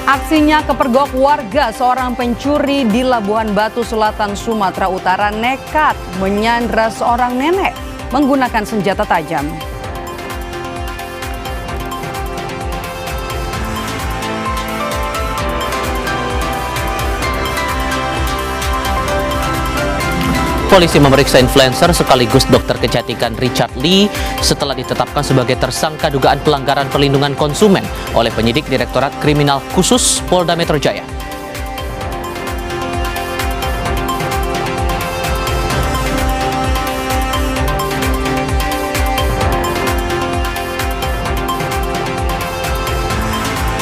Aksinya kepergok warga, seorang pencuri di Labuhan Batu Selatan, Sumatera Utara nekat menyandra seorang nenek menggunakan senjata tajam. Polisi memeriksa influencer sekaligus dokter kecantikan Richard Lee setelah ditetapkan sebagai tersangka dugaan pelanggaran perlindungan konsumen oleh penyidik Direktorat Kriminal Khusus Polda Metro Jaya.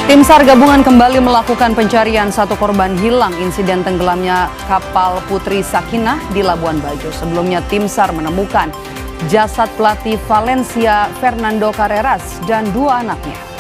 Tim SAR gabungan kembali melakukan pencarian satu korban hilang insiden tenggelamnya kapal Putri Sakinah di Labuan Bajo. Sebelumnya tim SAR menemukan jasad pelatih Valencia Fernando Carreras dan dua anaknya.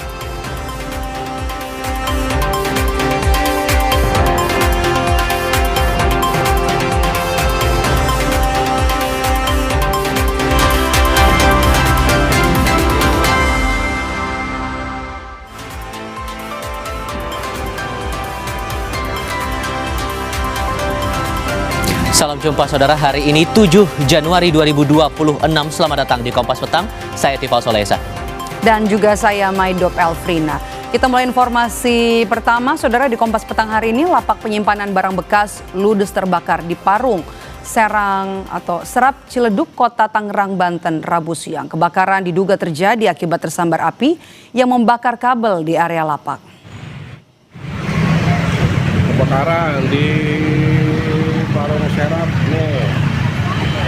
Salam jumpa saudara, hari ini 7 Januari 2026. Selamat datang di Kompas Petang. Saya Tifal Solesa. Dan juga saya Maidop Elfrina. Kita mulai informasi pertama, saudara, di Kompas Petang hari ini. Lapak penyimpanan barang bekas ludes terbakar di Parung, Serang atau Serap Ciledug, Kota Tangerang, Banten, Rabu siang. Kebakaran diduga terjadi akibat tersambar api yang membakar kabel di area lapak. Kebakaran di Parung Serap nih,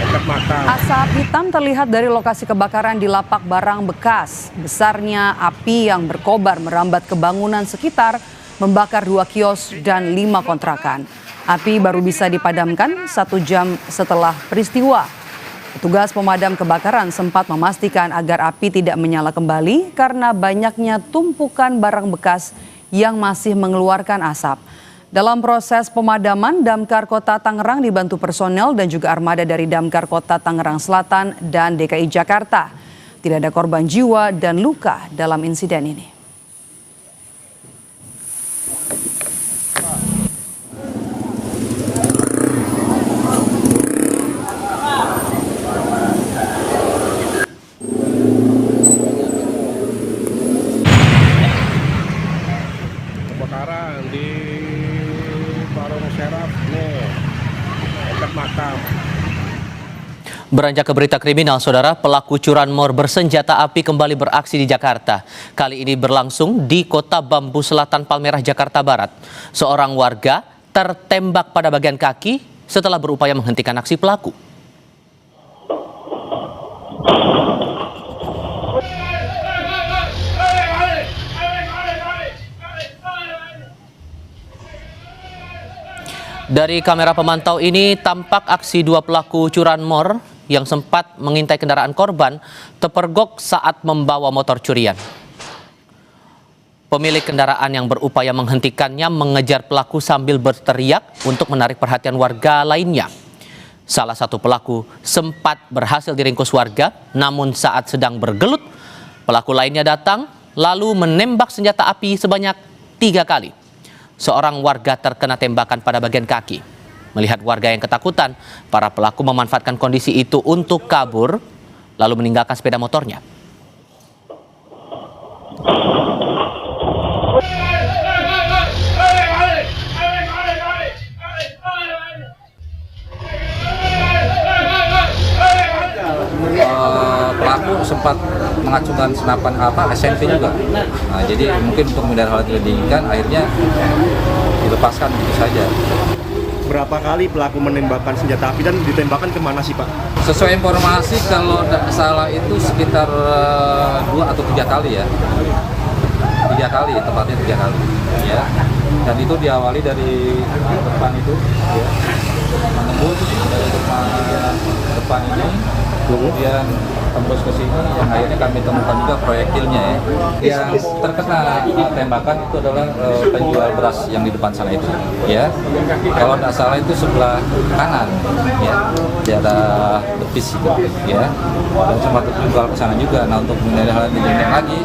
dekat makam. Asap hitam terlihat dari lokasi kebakaran di lapak barang bekas. Besarnya api yang berkobar merambat ke bangunan sekitar, membakar 2 kios dan 5 kontrakan. Api baru bisa dipadamkan 1 jam setelah peristiwa. Petugas pemadam kebakaran sempat memastikan agar api tidak menyala kembali karena banyaknya tumpukan barang bekas yang masih mengeluarkan asap. Dalam proses pemadaman, Damkar Kota Tangerang dibantu personel dan juga armada dari Damkar Kota Tangerang Selatan dan DKI Jakarta. Tidak ada korban jiwa dan luka dalam insiden ini. Kebakaran di Parung Serap nih, dekat makam. Beranjak ke berita kriminal, saudara, pelaku curanmor bersenjata api kembali beraksi di Jakarta. Kali ini berlangsung di Kota Bambu Selatan, Palmerah, Jakarta Barat. Seorang warga tertembak pada bagian kaki setelah berupaya menghentikan aksi pelaku. Dari kamera pemantau ini tampak aksi 2 pelaku curanmor yang sempat mengintai kendaraan korban terpergok saat membawa motor curian. Pemilik kendaraan yang berupaya menghentikannya mengejar pelaku sambil berteriak untuk menarik perhatian warga lainnya. Salah satu pelaku sempat berhasil diringkus warga, namun saat sedang bergelut, pelaku lainnya datang lalu menembak senjata api sebanyak 3 kali. Seorang warga terkena tembakan pada bagian kaki. Melihat warga yang ketakutan, para pelaku memanfaatkan kondisi itu untuk kabur, lalu meninggalkan sepeda motornya. Pelaku sempat mengacungkan senapan SMP juga. Nah, jadi mungkin untuk menghindari hal yang tidak diinginkan, akhirnya dilepaskan begitu saja. Berapa kali pelaku menembakkan senjata api dan ditembakkan kemana sih, Pak? Sesuai informasi, kalau tidak salah itu sekitar 2 atau 3 kali ya. 3 kali, tepatnya 3 kali. Ya. Dan itu diawali dari depan itu, ya. Menembus dari depan ini, kemudian tembus ke sini, yang akhirnya kami temukan juga proyektilnya ya. Yang terkena tembakan itu adalah penjual beras yang di depan sana itu, ya. Kalau tidak salah itu sebelah kanan, ya, di daerah betis itu, ya. Dan sempat terjual ke sana juga. Nah, untuk menghindari hal yang tidak lagi.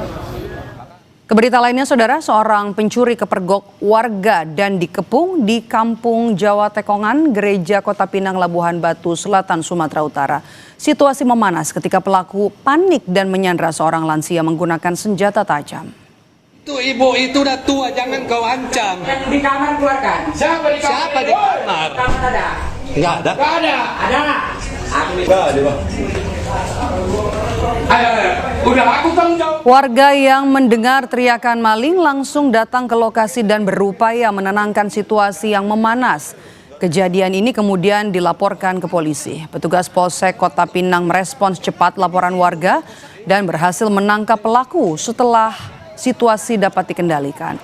Berita lainnya, saudara, seorang pencuri kepergok warga dan dikepung di Kampung Jawa Tekongan, Gereja Kota Pinang, Labuhan Batu Selatan, Sumatera Utara. Situasi memanas ketika pelaku panik dan menyandra seorang lansia menggunakan senjata tajam. Itu ibu itu udah tua, jangan kau ancam. Yang di kamar keluarkan. Siapa di kamar? Kamar ada. Nggak ada. Nggak ada. Ada nggak? Nggak ada, Bang. Ayo, udah aku tanggung jawab. Warga yang mendengar teriakan maling langsung datang ke lokasi dan berupaya menenangkan situasi yang memanas. Kejadian ini kemudian dilaporkan ke polisi. Petugas Polsek Kota Pinang merespons cepat laporan warga dan berhasil menangkap pelaku setelah situasi dapat dikendalikan.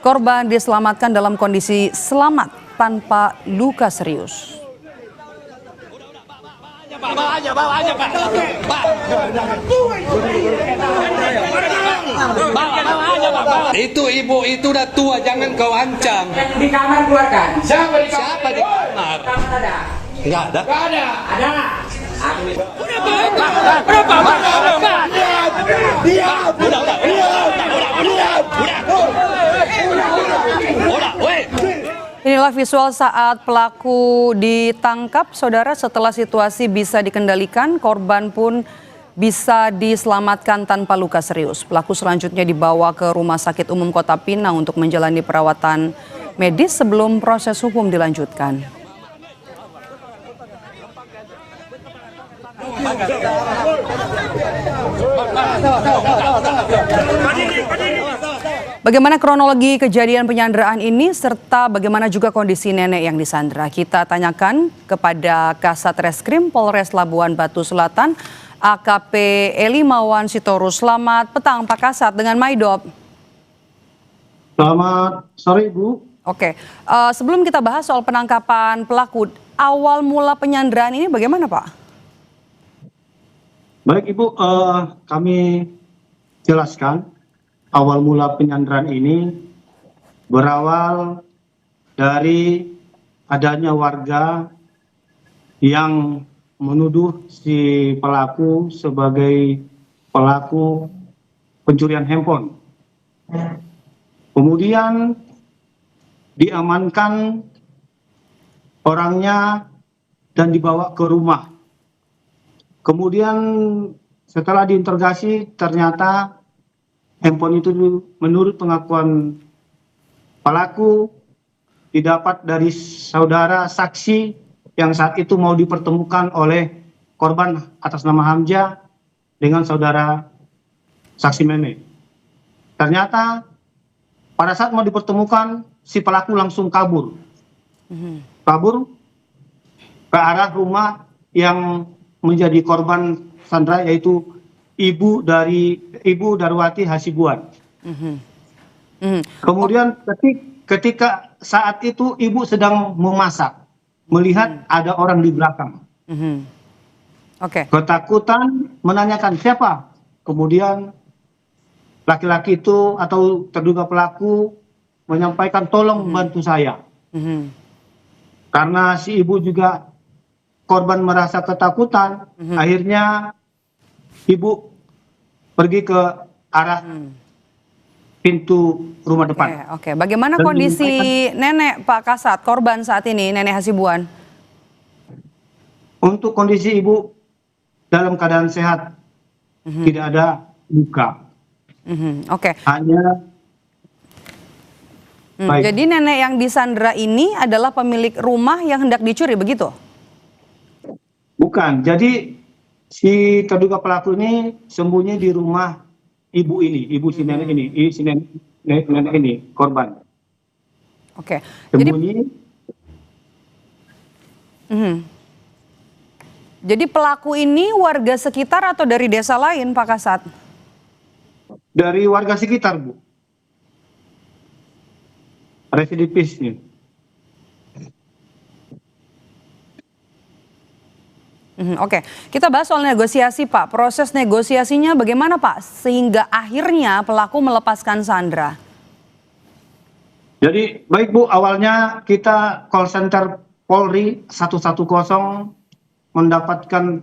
Korban diselamatkan dalam kondisi selamat tanpa luka serius. Bawa aja, Pak. Itu ibu itu udah tua, jangan kau ancam. Yang di kamar keluarkan. Siapa di kamar? Kamar ada. Nggak ada. Nggak ada. Ada nggak? Inilah visual saat pelaku ditangkap, saudara. Setelah situasi bisa dikendalikan, korban pun bisa diselamatkan tanpa luka serius. Pelaku selanjutnya dibawa ke Rumah Sakit Umum Kota Pinang untuk menjalani perawatan medis sebelum proses hukum dilanjutkan. Bagaimana kronologi kejadian penyanderaan ini serta bagaimana juga kondisi nenek yang disandra? Kita tanyakan kepada Kasat Reskrim Polres Labuhan Batu Selatan, AKP Elimawan Sitorus. Selamat petang Pak Kasat dengan Maidop. Selamat sore Ibu. Oke, sebelum kita bahas soal penangkapan pelaku, awal mula penyanderaan ini bagaimana Pak? Baik Ibu, kami jelaskan. Awal mula penyanderaan ini berawal dari adanya warga yang menuduh si pelaku sebagai pelaku pencurian handphone. Kemudian diamankan orangnya dan dibawa ke rumah. Kemudian setelah diinterogasi ternyata handphone itu menurut pengakuan pelaku didapat dari saudara saksi yang saat itu mau dipertemukan oleh korban atas nama Hamzah dengan saudara saksi Meme. Ternyata pada saat mau dipertemukan si pelaku langsung kabur. Kabur ke arah rumah yang menjadi korban sandra, yaitu Ibu Darwati Hasibuan. Kemudian ketika saat itu ibu sedang memasak, melihat ada orang di belakang. Ketakutan menanyakan siapa. Kemudian laki-laki itu atau terduga pelaku menyampaikan tolong bantu saya. Karena si ibu juga korban merasa ketakutan, akhirnya ibu pergi ke arah pintu rumah depan. Oke. Bagaimana kondisi nenek Pak Kasat, korban saat ini, Nenek Hasibuan? Untuk kondisi ibu dalam keadaan sehat, tidak ada luka. Hanya jadi nenek yang disandra ini adalah pemilik rumah yang hendak dicuri, begitu? Bukan. Jadi si terduga pelaku ini sembunyi di rumah ibu ini, ibu si nenek ini, si nenek ini, korban. Oke. Sembunyi. Jadi pelaku ini warga sekitar atau dari desa lain, Pak Kasat? Dari warga sekitar, Bu. Residivisnya. Oke, kita bahas soal negosiasi Pak. Proses negosiasinya bagaimana Pak? Sehingga akhirnya pelaku melepaskan Sandra. Jadi baik Bu, awalnya kita call center Polri 110 mendapatkan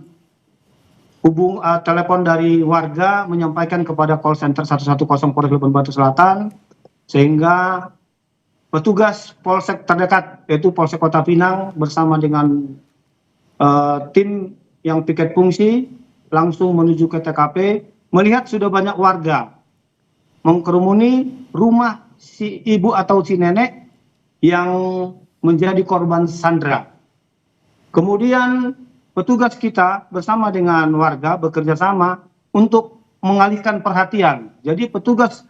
telepon dari warga menyampaikan kepada call center 110 Polres Labuan Batu Selatan, sehingga petugas polsek terdekat yaitu Polsek Kota Pinang bersama dengan tim yang piket fungsi langsung menuju ke TKP, melihat sudah banyak warga mengkerumuni rumah si ibu atau si nenek yang menjadi korban sandra. Kemudian petugas kita bersama dengan warga bekerja sama untuk mengalihkan perhatian. Jadi petugas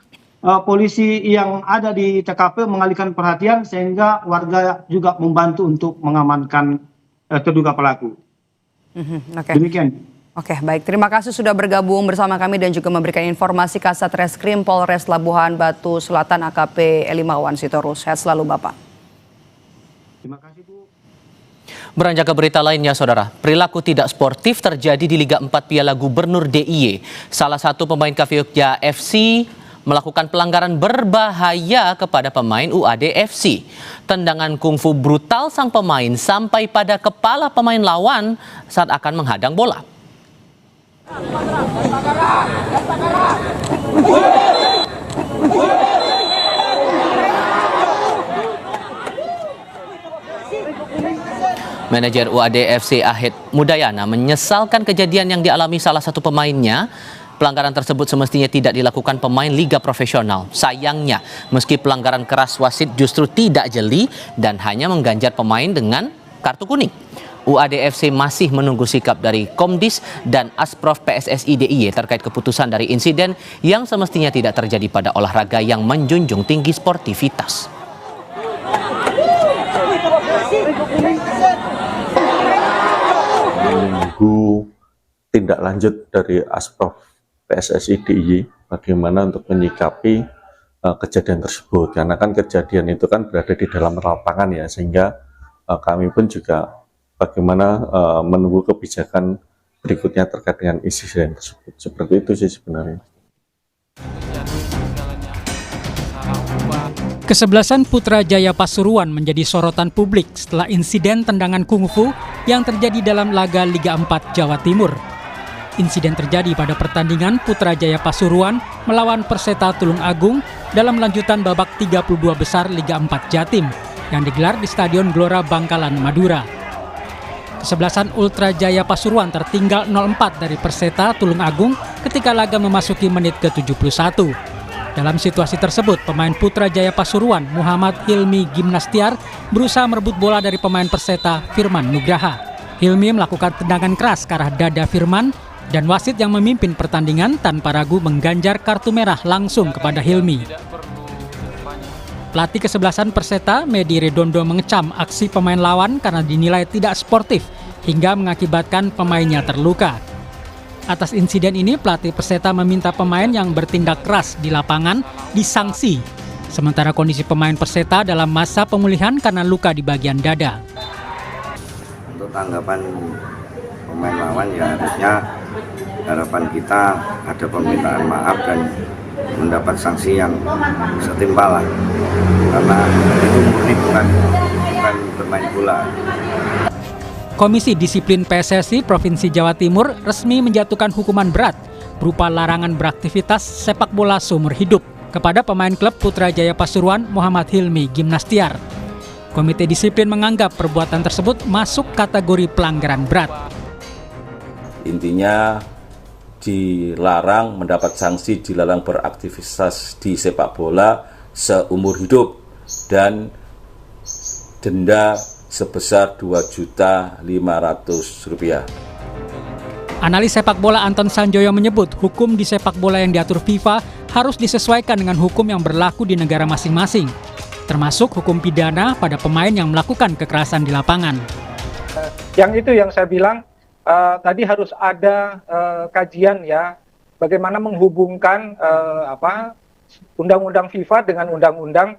polisi yang ada di TKP mengalihkan perhatian sehingga warga juga membantu untuk mengamankan terduga pelaku. Demikian. Oke, baik. Terima kasih sudah bergabung bersama kami dan juga memberikan informasi Kasat Reskrim Polres Labuhan Batu Selatan AKP Elimawan Sitorus. Sehat selalu Bapak. Terima kasih Bu. Beranjak ke berita lainnya, Saudara. Perilaku tidak sportif terjadi di Liga 4 Piala Gubernur DIY. Salah satu pemain Kafiyokja FC melakukan pelanggaran berbahaya kepada pemain UAD FC. Tendangan kungfu brutal sang pemain sampai pada kepala pemain lawan saat akan menghadang bola. Manajer UAD FC Ahid Mudayana menyesalkan kejadian yang dialami salah satu pemainnya. Pelanggaran tersebut semestinya tidak dilakukan pemain liga profesional. Sayangnya, meski pelanggaran keras wasit justru tidak jeli dan hanya mengganjar pemain dengan kartu kuning. UAD FC masih menunggu sikap dari Komdis dan Asprof PSSI DIY terkait keputusan dari insiden yang semestinya tidak terjadi pada olahraga yang menjunjung tinggi sportivitas. Menunggu tindak lanjut dari Asprof PSSI DIY bagaimana untuk menyikapi kejadian tersebut, karena kan kejadian itu kan berada di dalam lapangan ya, sehingga kami pun juga bagaimana menunggu kebijakan berikutnya terkait dengan insiden tersebut. Seperti itu sih sebenarnya. Kesebelasan Putrajaya Pasuruan menjadi sorotan publik setelah insiden tendangan kungfu yang terjadi dalam laga Liga 4 Jawa Timur. Insiden terjadi pada pertandingan Putrajaya Pasuruan melawan Perseta Tulung Agung dalam lanjutan babak 32 besar Liga 4 Jatim yang digelar di Stadion Gelora Bangkalan, Madura. Kesebelasan Ultra Jaya Pasuruan tertinggal 0-4 dari Perseta Tulung Agung ketika laga memasuki menit ke-71. Dalam situasi tersebut, pemain Putra Jaya Pasuruan Muhammad Hilmi Gimnastiar berusaha merebut bola dari pemain Perseta Firman Nugraha. Hilmi melakukan tendangan keras ke arah dada Firman dan wasit yang memimpin pertandingan tanpa ragu mengganjar kartu merah langsung kepada Hilmi. Pelatih kesebelasan Perseta, Medi Redondo, mengecam aksi pemain lawan karena dinilai tidak sportif hingga mengakibatkan pemainnya terluka. Atas insiden ini, pelatih Perseta meminta pemain yang bertindak keras di lapangan disangsi. Sementara kondisi pemain Perseta dalam masa pemulihan karena luka di bagian dada. Untuk tanggapan pemain lawan ya harusnya harapan kita ada permintaan maaf dan mendapat sanksi yang setimpal lah. Karena itu murni bukan bermain bola. Komisi Disiplin PSSI Provinsi Jawa Timur resmi menjatuhkan hukuman berat berupa larangan beraktivitas sepak bola seumur hidup kepada pemain klub Putra Jaya Pasuruan Muhammad Hilmi Gimnastiar. Komite Disiplin menganggap perbuatan tersebut masuk kategori pelanggaran berat. Intinya dilarang mendapat sanksi, dilarang beraktivitas di sepak bola seumur hidup dan denda sebesar Rp2.500.000. Analis sepak bola Anton Sanjoyo menyebut hukum di sepak bola yang diatur FIFA harus disesuaikan dengan hukum yang berlaku di negara masing-masing, termasuk hukum pidana pada pemain yang melakukan kekerasan di lapangan. Yang itu yang saya bilang tadi harus ada kajian ya, bagaimana menghubungkan undang-undang FIFA dengan undang-undang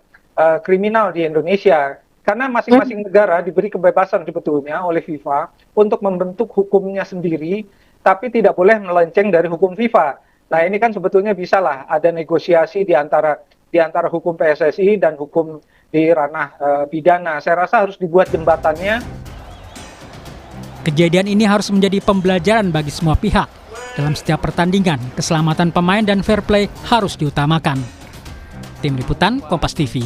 kriminal di Indonesia. Karena masing-masing negara diberi kebebasan sebetulnya oleh FIFA untuk membentuk hukumnya sendiri, tapi tidak boleh melenceng dari hukum FIFA. Nah ini kan sebetulnya bisalah ada negosiasi di antara hukum PSSI dan hukum di ranah pidana. Saya rasa harus dibuat jembatannya. Kejadian ini harus menjadi pembelajaran bagi semua pihak, Dalam setiap pertandingan, keselamatan pemain dan fair play harus diutamakan. Tim Liputan, Kompas TV.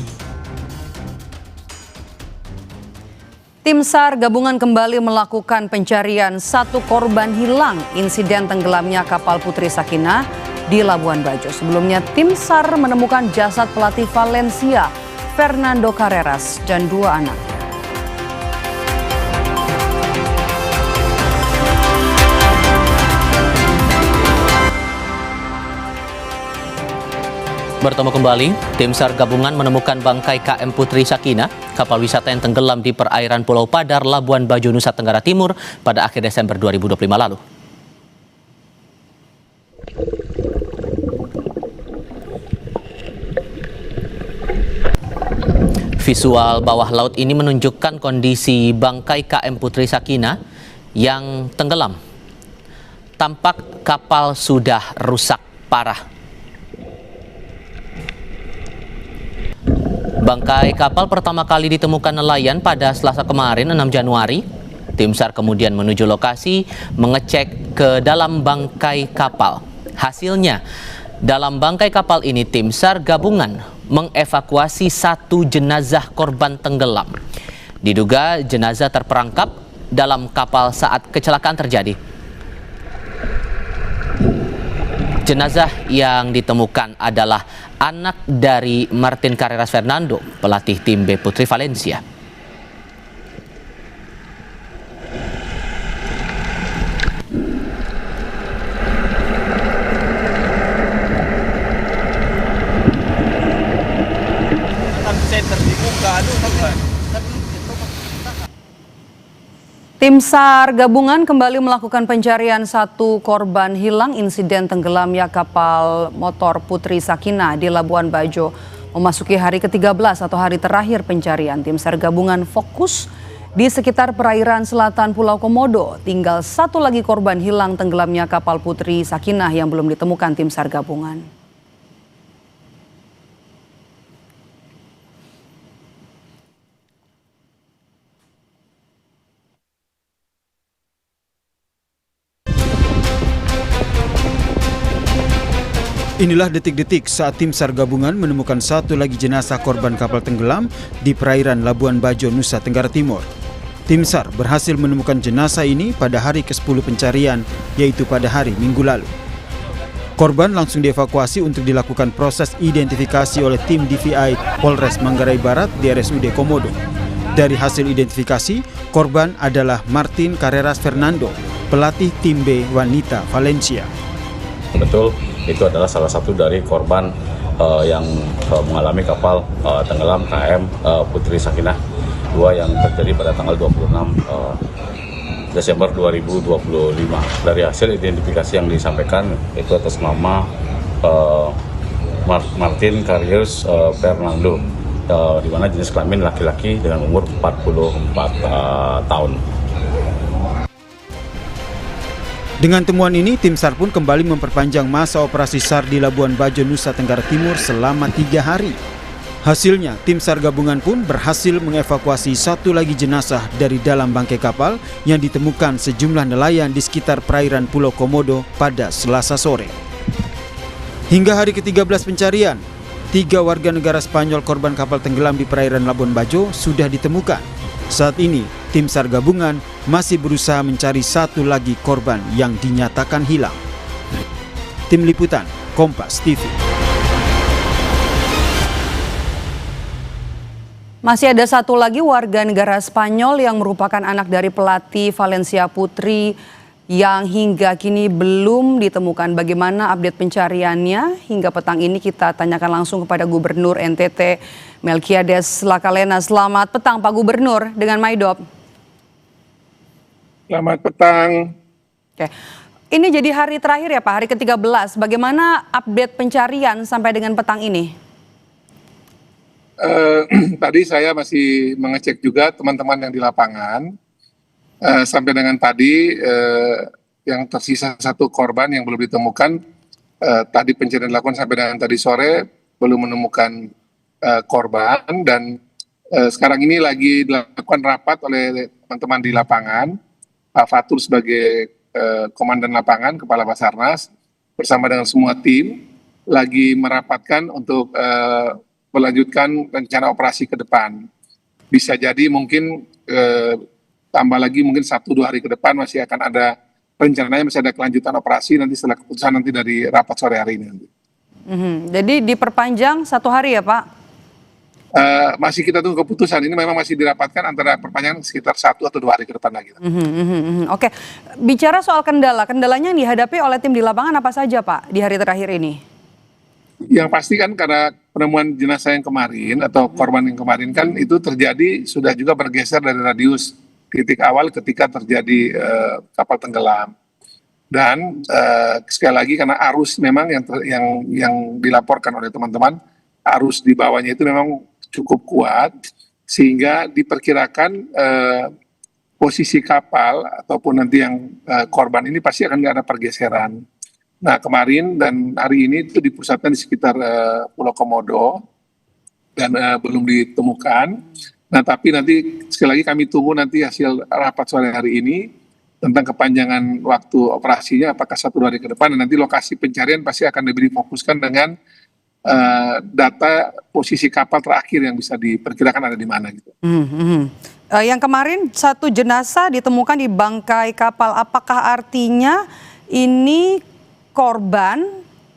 Tim SAR gabungan kembali melakukan pencarian satu korban hilang insiden tenggelamnya kapal Putri Sakinah di Labuan Bajo. Sebelumnya tim SAR menemukan jasad pelatih Valencia, Fernando Carreras, dan 2 anak. Bertemu kembali, tim SAR gabungan menemukan bangkai KM Putri Sakinah, kapal wisata yang tenggelam di perairan Pulau Padar, Labuan Bajo, Nusa Tenggara Timur pada akhir Desember 2025 lalu. Visual bawah laut ini menunjukkan kondisi bangkai KM Putri Sakinah yang tenggelam. Tampak kapal sudah rusak parah. Bangkai kapal pertama kali ditemukan nelayan pada Selasa kemarin 6 Januari. Tim SAR kemudian menuju lokasi mengecek ke dalam bangkai kapal. Hasilnya, dalam bangkai kapal ini tim SAR gabungan mengevakuasi 1 jenazah korban tenggelam. Diduga jenazah terperangkap dalam kapal saat kecelakaan terjadi. Jenazah yang ditemukan adalah anak dari Martin Carreras Fernando, pelatih tim B Putri Valencia. Tim SAR gabungan kembali melakukan pencarian satu korban hilang insiden tenggelamnya kapal motor Putri Sakinah di Labuan Bajo. Memasuki hari ke-13 atau hari terakhir pencarian, tim SAR gabungan fokus di sekitar perairan selatan Pulau Komodo. Tinggal 1 lagi korban hilang tenggelamnya kapal Putri Sakinah yang belum ditemukan tim SAR gabungan. Inilah detik-detik saat tim SAR gabungan menemukan 1 lagi jenazah korban kapal tenggelam di perairan Labuan Bajo, Nusa Tenggara Timur. Tim SAR berhasil menemukan jenazah ini pada hari ke-10 pencarian, yaitu pada hari Minggu lalu. Korban langsung dievakuasi untuk dilakukan proses identifikasi oleh tim DVI Polres Manggarai Barat di RSUD Komodo. Dari hasil identifikasi, korban adalah Martin Carreras Fernando, pelatih tim B wanita Valencia. Betul, itu adalah salah satu dari korban yang mengalami kapal tenggelam KM Putri Sakinah 2 yang terjadi pada tanggal 26 Desember 2025. Dari hasil identifikasi yang disampaikan itu atas nama Martin Carreras Fernando, di mana jenis kelamin laki-laki dengan umur 44 tahun. Dengan temuan ini, tim SAR pun kembali memperpanjang masa operasi SAR di Labuan Bajo, Nusa Tenggara Timur selama 3 hari. Hasilnya, tim SAR gabungan pun berhasil mengevakuasi 1 lagi jenazah dari dalam bangkai kapal yang ditemukan sejumlah nelayan di sekitar perairan Pulau Komodo pada Selasa sore. Hingga hari ke-13 pencarian, 3 warga negara Spanyol korban kapal tenggelam di perairan Labuan Bajo sudah ditemukan. Saat ini, tim SAR gabungan masih berusaha mencari 1 lagi korban yang dinyatakan hilang. Tim Liputan, Kompas TV. Masih ada 1 lagi warga negara Spanyol yang merupakan anak dari pelatih Valencia Putri yang hingga kini belum ditemukan. Bagaimana update pencariannya hingga petang ini kita tanyakan langsung kepada Gubernur NTT Melquiades Lakalena. Selamat petang Pak Gubernur dengan Maidop. Selamat petang. Oke. Ini jadi hari terakhir ya Pak, hari ke-13. Bagaimana update pencarian sampai dengan petang ini? Tadi saya masih mengecek juga teman-teman yang di lapangan. Sampai dengan tadi yang tersisa 1 korban yang belum ditemukan. Tadi pencarian dilakukan sampai dengan tadi sore belum menemukan korban, dan sekarang ini lagi dilakukan rapat oleh teman-teman di lapangan. Pak Fatul sebagai Komandan Lapangan, Kepala Basarnas, bersama dengan semua tim, lagi merapatkan untuk melanjutkan rencana operasi ke depan. Bisa jadi mungkin tambah lagi mungkin 1-2 hari ke depan masih akan ada rencananya, masih ada kelanjutan operasi nanti setelah keputusan nanti dari rapat sore hari ini. Jadi diperpanjang 1 hari ya Pak? Masih kita tunggu keputusan, ini memang masih dirapatkan antara perpanjangan sekitar 1 atau 2 hari ke depan lagi. Oke, bicara soal kendalanya yang dihadapi oleh tim di lapangan apa saja Pak di hari terakhir ini? Yang pasti kan karena penemuan jenazah yang kemarin atau korban yang kemarin kan itu terjadi sudah juga bergeser dari radius titik awal ketika terjadi kapal tenggelam. Dan sekali lagi karena arus memang yang dilaporkan oleh teman-teman, arus di bawahnya itu memang cukup kuat sehingga diperkirakan posisi kapal ataupun nanti yang korban ini pasti akan ada pergeseran. Nah kemarin dan hari ini itu dipusatkan di sekitar Pulau Komodo dan belum ditemukan. Nah tapi nanti sekali lagi kami tunggu nanti hasil rapat sore hari ini tentang kepanjangan waktu operasinya apakah 1-2 hari ke depan, dan nanti lokasi pencarian pasti akan lebih difokuskan dengan data posisi kapal terakhir yang bisa diperkirakan ada di mana gitu. Yang kemarin 1 jenazah ditemukan di bangkai kapal, apakah artinya ini korban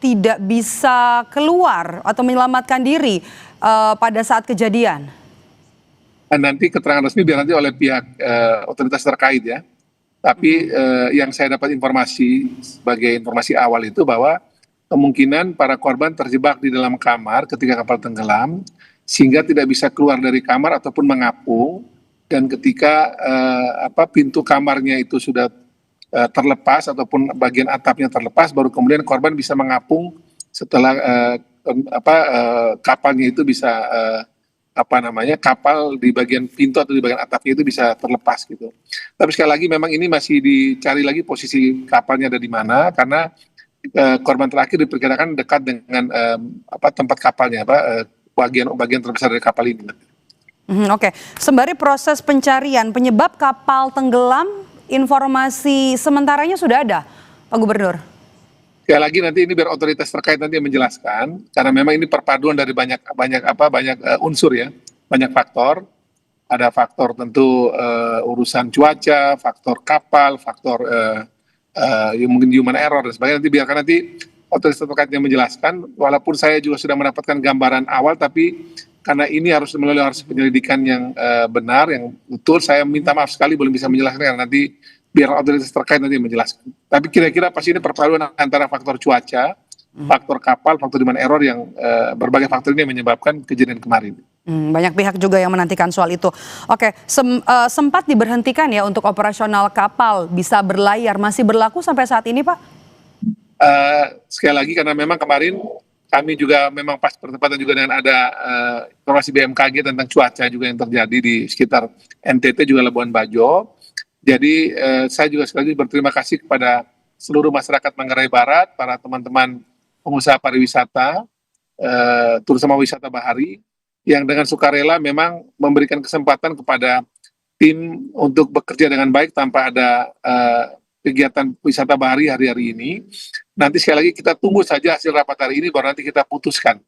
tidak bisa keluar atau menyelamatkan diri pada saat kejadian? Dan nanti keterangan resmi biar nanti oleh pihak otoritas terkait ya. Tapi yang saya dapat informasi sebagai informasi awal itu bahwa kemungkinan para korban terjebak di dalam kamar ketika kapal tenggelam sehingga tidak bisa keluar dari kamar ataupun mengapung, dan ketika pintu kamarnya itu sudah terlepas ataupun bagian atapnya terlepas baru kemudian korban bisa mengapung setelah kapalnya itu bisa kapal di bagian pintu atau di bagian atapnya itu bisa terlepas gitu. Tapi sekali lagi memang ini masih dicari lagi posisi kapalnya ada di mana karena korban terakhir diperkirakan dekat dengan tempat kapalnya, bagian terbesar dari kapal ini. Oke, sembari proses pencarian penyebab kapal tenggelam, informasi sementaranya sudah ada, Pak Gubernur? Sekali lagi nanti ini biar otoritas terkait nanti yang menjelaskan, karena memang ini perpaduan dari banyak unsur ya, banyak faktor. Ada faktor tentu urusan cuaca, faktor kapal, faktor mungkin human error dan sebagainya. Nanti biarkan nanti otoritas terkait yang menjelaskan. Walaupun saya juga sudah mendapatkan gambaran awal, tapi karena ini harus melalui penyelidikan yang benar, yang betul, saya minta maaf sekali belum bisa menjelaskan karena nanti biar otoritas terkait nanti menjelaskan. Tapi kira-kira pasti ini perpaduan antara faktor cuaca, faktor kapal, faktor human error yang berbagai faktor ini yang menyebabkan kejadian kemarin. Banyak pihak juga yang menantikan soal itu. Oke, sempat diberhentikan ya untuk operasional kapal bisa berlayar, masih berlaku sampai saat ini Pak? Sekali lagi karena memang kemarin kami juga memang pas bertepatan juga dengan ada informasi BMKG tentang cuaca juga yang terjadi di sekitar NTT juga Labuan Bajo. Jadi saya juga sekali lagi berterima kasih kepada seluruh masyarakat Manggarai Barat, para teman-teman pengusaha pariwisata, terutama wisata bahari, yang dengan sukarela memang memberikan kesempatan kepada tim untuk bekerja dengan baik tanpa ada kegiatan wisata bahari hari-hari ini. Nanti sekali lagi kita tunggu saja hasil rapat hari ini baru nanti kita putuskan.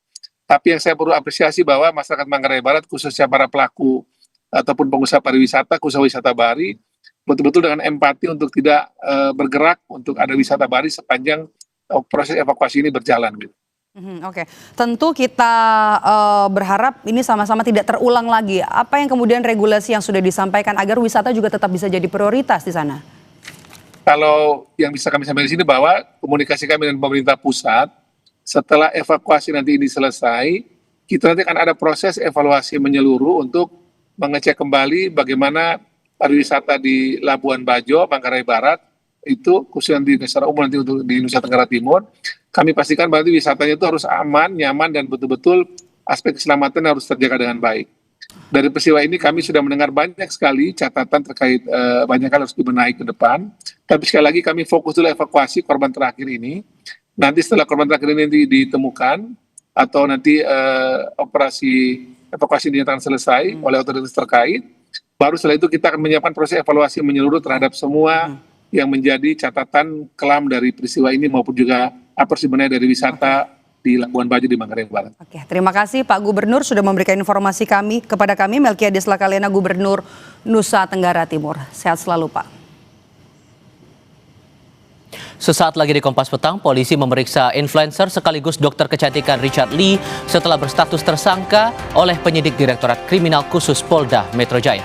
Tapi yang saya perlu apresiasi bahwa masyarakat Manggarai Barat khususnya para pelaku ataupun pengusaha pariwisata, khususnya wisata bahari, betul-betul dengan empati untuk tidak bergerak untuk ada wisata bahari sepanjang proses evakuasi ini berjalan gitu. Oke, tentu kita berharap ini sama-sama tidak terulang lagi. Apa yang kemudian regulasi yang sudah disampaikan agar wisata juga tetap bisa jadi prioritas di sana? Kalau yang bisa kami sampaikan di sini bahwa komunikasi kami dengan pemerintah pusat, setelah evakuasi nanti ini selesai, kita nanti akan ada proses evaluasi menyeluruh untuk mengecek kembali bagaimana pariwisata di Labuan Bajo, Manggarai Barat, itu khususnya di secara umum nanti untuk di Nusa Tenggara Timur, kami pastikan berarti wisatanya itu harus aman, nyaman, dan betul-betul aspek keselamatan harus terjaga dengan baik. Dari peristiwa ini kami sudah mendengar banyak sekali catatan terkait banyak hal harus dibenahi ke depan. Tapi sekali lagi kami fokus dulu evakuasi korban terakhir ini. Nanti setelah korban terakhir ini ditemukan atau nanti evakuasi dinyatakan selesai oleh otoritas terkait, baru setelah itu kita akan menyiapkan proses evaluasi menyeluruh terhadap semua yang menjadi catatan kelam dari peristiwa ini maupun juga apa sebenarnya dari wisata di Labuan Bajo di Manggarai Barat. Oke, terima kasih Pak Gubernur sudah memberikan informasi kepada kami. Melkiades Lakalena, Gubernur Nusa Tenggara Timur. Sehat selalu, Pak. Sesaat lagi di Kompas Petang, polisi memeriksa influencer sekaligus dokter kecantikan Richard Lee setelah berstatus tersangka oleh penyidik Direktorat Kriminal Khusus Polda Metro Jaya.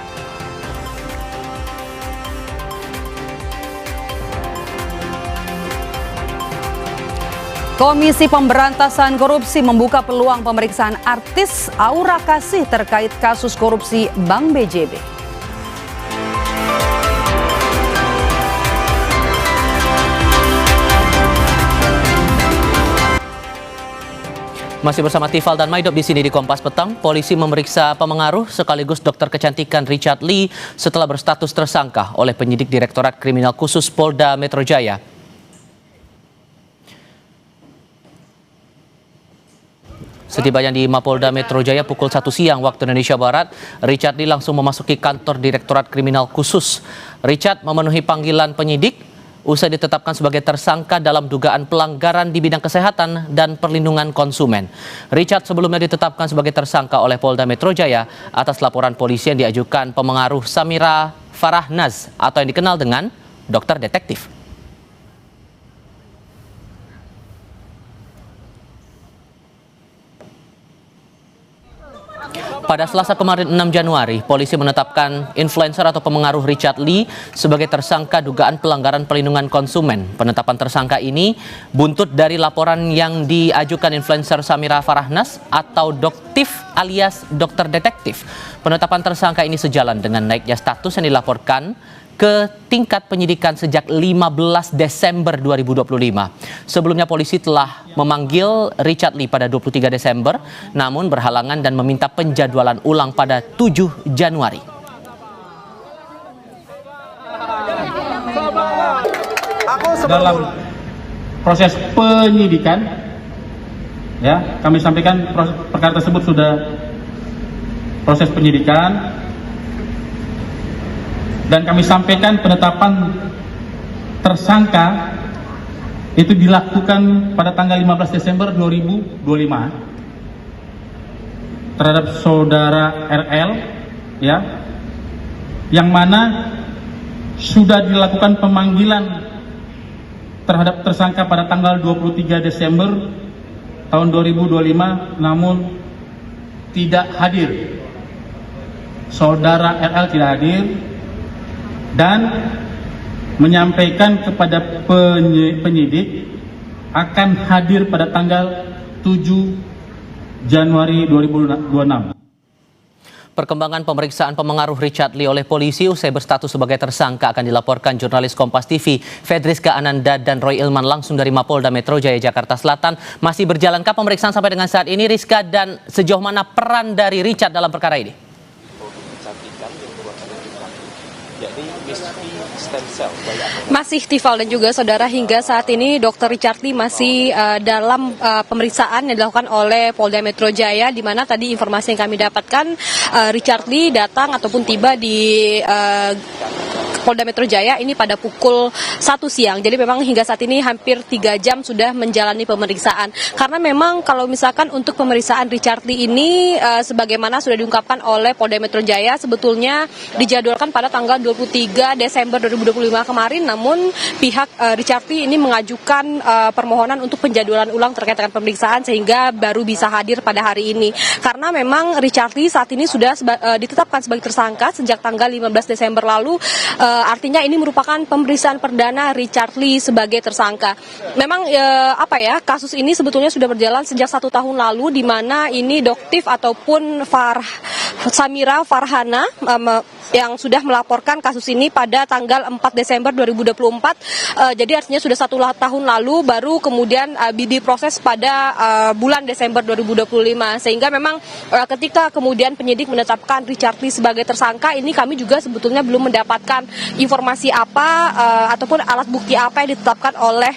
Komisi Pemberantasan Korupsi membuka peluang pemeriksaan artis Aura Kasih terkait kasus korupsi Bank BJB. Masih bersama Tifal dan Maidop di sini di Kompas Petang, polisi memeriksa pemengaruh sekaligus dokter kecantikan Richard Lee setelah berstatus tersangka oleh penyidik Direktorat Kriminal Khusus Polda Metro Jaya. Setibanya di Mapolda Metro Jaya pukul 1 siang waktu Indonesia Barat, Richard Lee langsung memasuki kantor Direktorat Kriminal Khusus. Richard memenuhi panggilan penyidik usai ditetapkan sebagai tersangka dalam dugaan pelanggaran di bidang kesehatan dan perlindungan konsumen. Richard sebelumnya ditetapkan sebagai tersangka oleh Polda Metro Jaya atas laporan polisi yang diajukan pemengaruh Samira Farahnaz atau yang dikenal dengan dokter detektif. Pada Selasa kemarin 6 Januari, polisi menetapkan influencer atau pemengaruh Richard Lee sebagai tersangka dugaan pelanggaran perlindungan konsumen. Penetapan tersangka ini buntut dari laporan yang diajukan influencer Samira Farahnaz atau Doktif alias dokter detektif. Penetapan tersangka ini sejalan dengan naiknya status yang dilaporkan ke tingkat penyidikan sejak 15 Desember 2025. Sebelumnya polisi telah memanggil Richard Lee pada 23 Desember, namun berhalangan dan meminta penjadwalan ulang pada 7 Januari. Dalam proses penyidikan, ya, kami sampaikan perkara tersebut sudah proses penyidikan. Dan kami sampaikan penetapan tersangka itu dilakukan pada tanggal 15 Desember 2025 terhadap saudara RL, ya, yang mana sudah dilakukan pemanggilan terhadap tersangka pada tanggal 23 Desember tahun 2025, namun tidak hadir. Saudara RL tidak hadir dan menyampaikan kepada penyidik akan hadir pada tanggal 7 Januari 2026. Perkembangan pemeriksaan pemengaruh Richard Lee oleh polisi usai berstatus sebagai tersangka akan dilaporkan jurnalis Kompas TV Fedriska Ananda dan Roy Ilman langsung dari Mapolda Metro Jaya, Jakarta Selatan. Masih berjalankah pemeriksaan sampai dengan saat ini, Rizka, dan sejauh mana peran dari Richard dalam perkara ini? Masih, Tifal dan juga saudara, hingga saat ini Dr. Richard Lee masih dalam pemeriksaan yang dilakukan oleh Polda Metro Jaya, di mana tadi informasi yang kami dapatkan Richard Lee datang ataupun tiba di Polda Metro Jaya ini pada pukul 1 siang. Jadi memang hingga saat ini hampir 3 jam sudah menjalani pemeriksaan. Karena memang kalau misalkan untuk pemeriksaan Richard Lee ini sebagaimana sudah diungkapkan oleh Polda Metro Jaya sebetulnya dijadwalkan pada tanggal 23 Desember 2025 kemarin, namun pihak Richard Lee ini mengajukan permohonan untuk penjadwalan ulang terkait dengan pemeriksaan sehingga baru bisa hadir pada hari ini. Karena memang Richard Lee saat ini sudah ditetapkan sebagai tersangka sejak tanggal 15 Desember lalu. Artinya ini merupakan pemeriksaan perdana Richard Lee sebagai tersangka. Memang kasus ini sebetulnya sudah berjalan sejak 1 tahun lalu, di mana ini Doktif ataupun Samira Farhana yang sudah melaporkan kasus ini pada tanggal 4 Desember 2024. Jadi artinya sudah 1 tahun lalu baru kemudian diproses pada bulan Desember 2025. Sehingga memang ketika kemudian penyidik menetapkan Richard Lee sebagai tersangka, ini kami juga sebetulnya belum mendapatkan informasi apa ataupun alat bukti apa yang ditetapkan oleh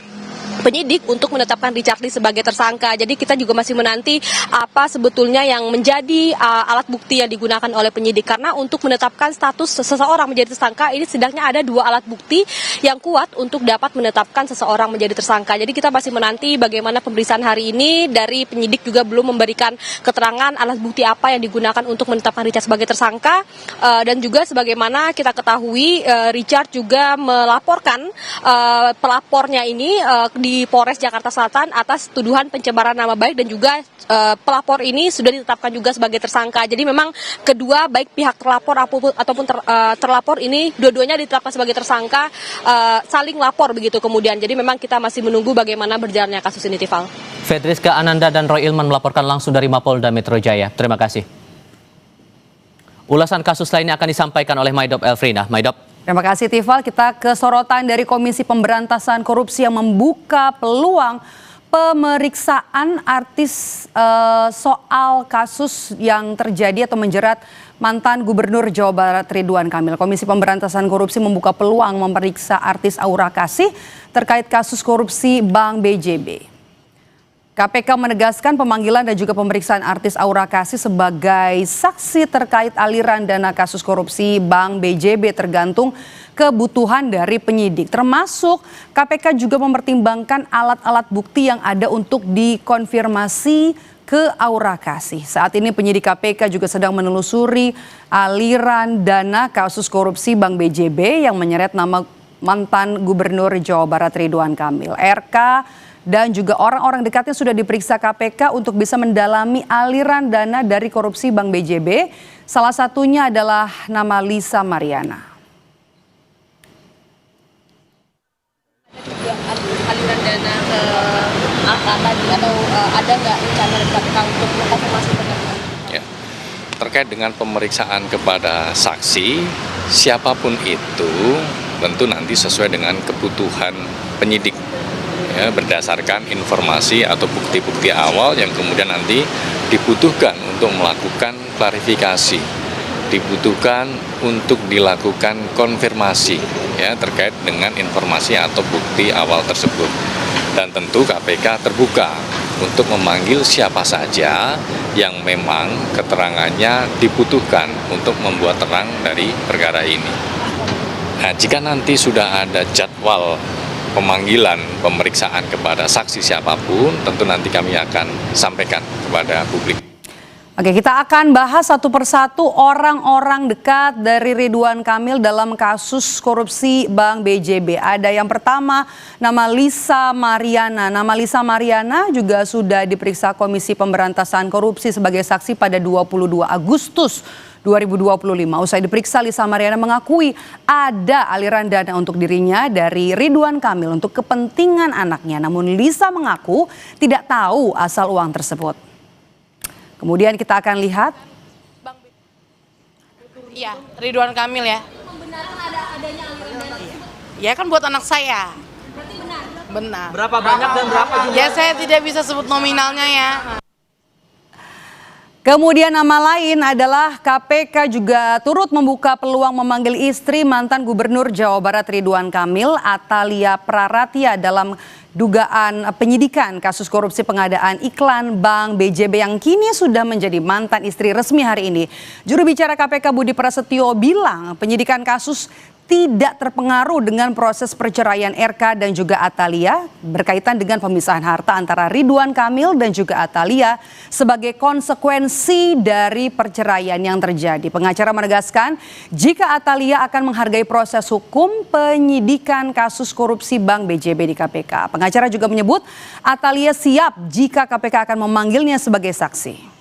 penyidik untuk menetapkan Richard Lee sebagai tersangka. Jadi kita juga masih menanti apa sebetulnya yang menjadi alat bukti yang digunakan oleh penyidik, karena untuk menetapkan status seseorang menjadi tersangka ini setidaknya ada 2 alat bukti yang kuat untuk dapat menetapkan seseorang menjadi tersangka. Jadi kita masih menanti bagaimana pemeriksaan hari ini. Dari penyidik juga belum memberikan keterangan alat bukti apa yang digunakan untuk menetapkan Richard sebagai tersangka, dan juga sebagaimana kita ketahui Richard juga melaporkan pelapornya ini di Polres Jakarta Selatan atas tuduhan pencemaran nama baik, dan juga pelapor ini sudah ditetapkan juga sebagai tersangka. Jadi memang kedua, baik pihak terlapor ataupun terlapor ini dua-duanya ditetapkan sebagai tersangka, saling lapor begitu kemudian. Jadi memang kita masih menunggu bagaimana berjalannya kasus ini, Tifal. Fedriska Ananda dan Roy Ilman melaporkan langsung dari Mapolda Metro Jaya. Terima kasih. Ulasan kasus lainnya akan disampaikan oleh Maidop Elfrina. Maidop. Terima kasih, Tifal. Kita ke sorotan dari Komisi Pemberantasan Korupsi yang membuka peluang pemeriksaan artis soal kasus yang terjadi atau menjerat mantan Gubernur Jawa Barat Ridwan Kamil. Komisi Pemberantasan Korupsi membuka peluang memeriksa artis Aura Kasih terkait kasus korupsi Bank BJB. KPK menegaskan pemanggilan dan juga pemeriksaan artis Aura Kasih sebagai saksi terkait aliran dana kasus korupsi Bank BJB tergantung kebutuhan dari penyidik. Termasuk KPK juga mempertimbangkan alat-alat bukti yang ada untuk dikonfirmasi ke Aura Kasih. Saat ini penyidik KPK juga sedang menelusuri aliran dana kasus korupsi Bank BJB yang menyeret nama mantan Gubernur Jawa Barat Ridwan Kamil. RK dan juga orang-orang dekatnya sudah diperiksa KPK untuk bisa mendalami aliran dana dari korupsi Bank BJB. Salah satunya adalah nama Lisa Mariana. Aliran dana ke angka tadi atau ada nggak rencana dari KPK untuk mengkonfirmasi terkait? Ya, terkait dengan pemeriksaan kepada saksi, siapapun itu tentu nanti sesuai dengan kebutuhan penyidik. Ya, berdasarkan informasi atau bukti-bukti awal yang kemudian nanti dibutuhkan untuk melakukan klarifikasi, dibutuhkan untuk dilakukan konfirmasi ya terkait dengan informasi atau bukti awal tersebut. Dan tentu KPK terbuka untuk memanggil siapa saja yang memang keterangannya dibutuhkan untuk membuat terang dari perkara ini. Nah, jika nanti sudah ada jadwal pemanggilan pemeriksaan kepada saksi siapapun, tentu nanti kami akan sampaikan kepada publik. Oke, kita akan bahas satu persatu orang-orang dekat dari Ridwan Kamil dalam kasus korupsi Bank BJB. Ada yang pertama, nama Lisa Mariana. Nama Lisa Mariana juga sudah diperiksa Komisi Pemberantasan Korupsi sebagai saksi pada 22 Agustus 2025. Usai diperiksa, Lisa Mariana mengakui ada aliran dana untuk dirinya dari Ridwan Kamil untuk kepentingan anaknya. Namun Lisa mengaku tidak tahu asal uang tersebut. Kemudian kita akan lihat. Iya, Ridwan Kamil ya. Pembenaran adanya aliran dana? Ya kan buat anak saya. Berarti benar? Benar. Berapa banyak dan berapa jumlah? Ya saya tidak bisa sebut nominalnya ya. Kemudian nama lain adalah KPK juga turut membuka peluang memanggil istri mantan Gubernur Jawa Barat Ridwan Kamil, Atalia Praratia, dalam dugaan penyidikan kasus korupsi pengadaan iklan Bank BJB yang kini sudah menjadi mantan istri resmi hari ini. Juru bicara KPK Budi Prasetyo bilang penyidikan kasus tidak terpengaruh dengan proses perceraian RK dan juga Atalia berkaitan dengan pemisahan harta antara Ridwan Kamil dan juga Atalia sebagai konsekuensi dari perceraian yang terjadi. Pengacara menegaskan jika Atalia akan menghargai proses hukum penyidikan kasus korupsi Bank BJB di KPK. Pengacara juga menyebut Atalia siap jika KPK akan memanggilnya sebagai saksi.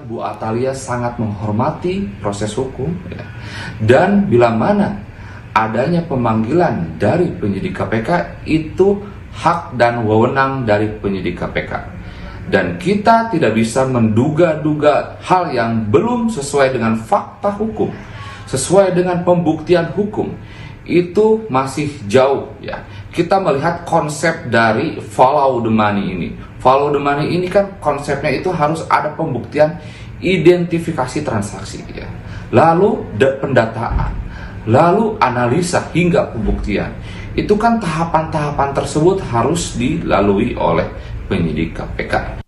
Bu Atalia sangat menghormati proses hukum ya. Dan bila mana adanya pemanggilan dari penyidik KPK itu hak dan wewenang dari penyidik KPK. Dan kita tidak bisa menduga-duga hal yang belum sesuai dengan fakta hukum, sesuai dengan pembuktian hukum. Itu masih jauh ya. Kita melihat konsep dari follow the money ini. Follow the money ini kan konsepnya itu harus ada pembuktian identifikasi transaksi ya. Lalu pendataan, lalu analisa hingga pembuktian. itu kan tahapan-tahapan tersebut harus dilalui oleh penyidik KPK.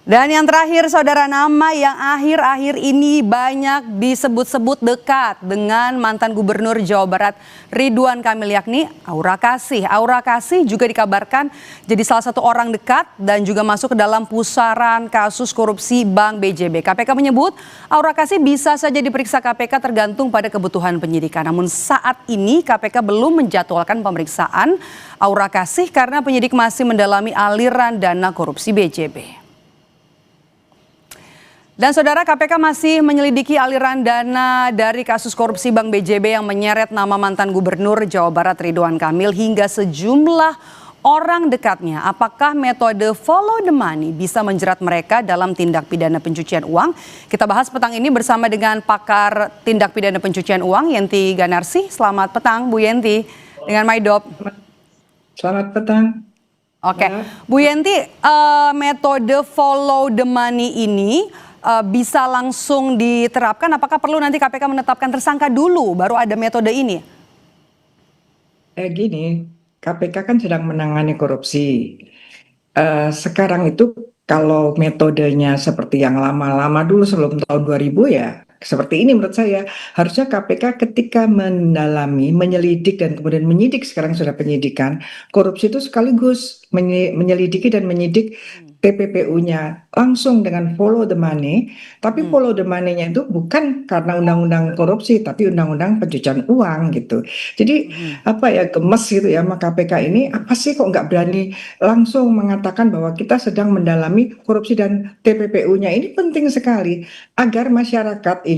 Dan yang terakhir, saudara, nama yang akhir-akhir ini banyak disebut-sebut dekat dengan mantan Gubernur Jawa Barat Ridwan Kamil, yakni Aura Kasih. Aura Kasih juga dikabarkan jadi salah satu orang dekat dan juga masuk ke dalam pusaran kasus korupsi Bank BJB. KPK menyebut Aura Kasih bisa saja diperiksa KPK tergantung pada kebutuhan penyidikan. Namun saat ini KPK belum menjadwalkan pemeriksaan Aura Kasih karena penyidik masih mendalami aliran dana korupsi BJB. Dan saudara, KPK masih menyelidiki aliran dana dari kasus korupsi Bank BJB yang menyeret nama mantan Gubernur Jawa Barat Ridwan Kamil hingga sejumlah orang dekatnya. Apakah metode follow the money bisa menjerat mereka dalam tindak pidana pencucian uang? Kita bahas petang ini bersama dengan pakar tindak pidana pencucian uang, Yenti Ganarsi. Selamat petang, Bu Yenti, dengan Maidop. Selamat petang. Oke, Bu Yenti, metode follow the money ini bisa langsung diterapkan? Apakah perlu nanti KPK menetapkan tersangka dulu baru ada metode ini? Gini, KPK kan sedang menangani korupsi. Sekarang itu kalau metodenya seperti yang lama-lama dulu sebelum tahun 2000 ya seperti ini menurut saya. Harusnya KPK ketika mendalami, menyelidik dan kemudian menyidik, sekarang sudah penyidikan, korupsi itu sekaligus menyelidiki dan menyidik TPPU-nya langsung dengan follow the money, tapi follow the money-nya itu bukan karena undang-undang korupsi, tapi undang-undang pencucian uang gitu. Jadi gemes gitu ya sama KPK ini, apa sih kok nggak berani langsung mengatakan bahwa kita sedang mendalami korupsi dan TPPU-nya. Ini penting sekali agar masyarakat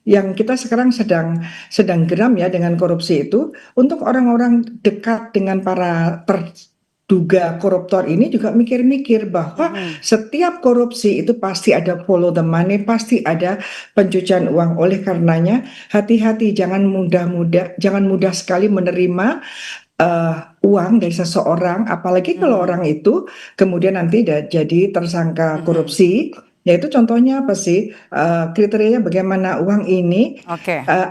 yang kita sekarang sedang geram ya dengan korupsi itu, untuk orang-orang dekat dengan para terduga koruptor ini juga mikir-mikir bahwa setiap korupsi itu pasti ada follow the money, pasti ada pencucian uang. Oleh karenanya hati-hati, jangan mudah sekali menerima uang dari seseorang, apalagi kalau orang itu kemudian nanti jadi tersangka korupsi. Yaitu contohnya apa sih, kriterianya bagaimana uang ini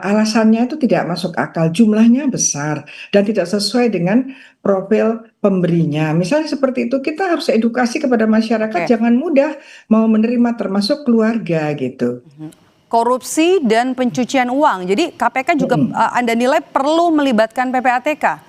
alasannya itu tidak masuk akal, jumlahnya besar dan tidak sesuai dengan profil pemberinya. Misalnya seperti itu, kita harus edukasi kepada masyarakat jangan mudah mau menerima, termasuk keluarga gitu. Korupsi dan pencucian uang, jadi KPK juga Anda nilai perlu melibatkan PPATK?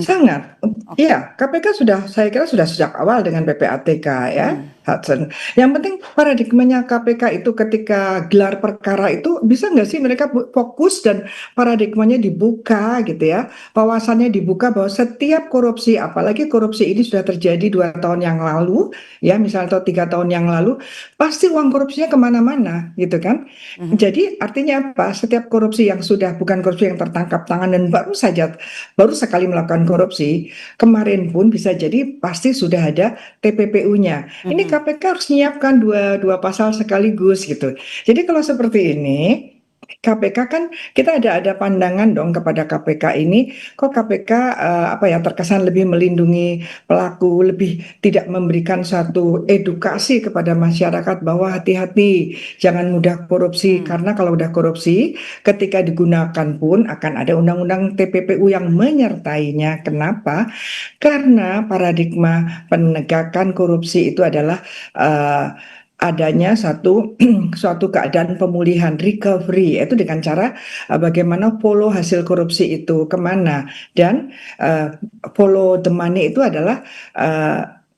Sangat, iya, KPK saya kira sudah sejak awal dengan PPATK ya, Hudson. Yang penting paradigmanya KPK itu ketika gelar perkara itu bisa nggak sih mereka fokus dan paradigmanya dibuka gitu ya, wawasannya dibuka bahwa setiap korupsi, apalagi korupsi ini sudah terjadi 2 tahun yang lalu ya, misalnya atau 3 tahun yang lalu, pasti uang korupsinya kemana-mana gitu kan. Jadi artinya apa? Setiap korupsi yang sudah bukan korupsi yang tertangkap tangan dan baru sekali melakukan korupsi, kemarin pun bisa jadi pasti sudah ada TPPU-nya. Ini KPK harus menyiapkan dua pasal sekaligus gitu. Jadi kalau seperti ini, KPK kan kita ada pandangan dong kepada KPK ini, kok KPK terkesan lebih melindungi pelaku, lebih tidak memberikan suatu edukasi kepada masyarakat bahwa hati-hati jangan mudah korupsi, karena kalau udah korupsi ketika digunakan pun akan ada undang-undang TPPU yang menyertainya. Kenapa? Karena paradigma penegakan korupsi itu adalah adanya suatu keadaan pemulihan, recovery, itu dengan cara bagaimana follow hasil korupsi itu kemana, dan follow the money itu adalah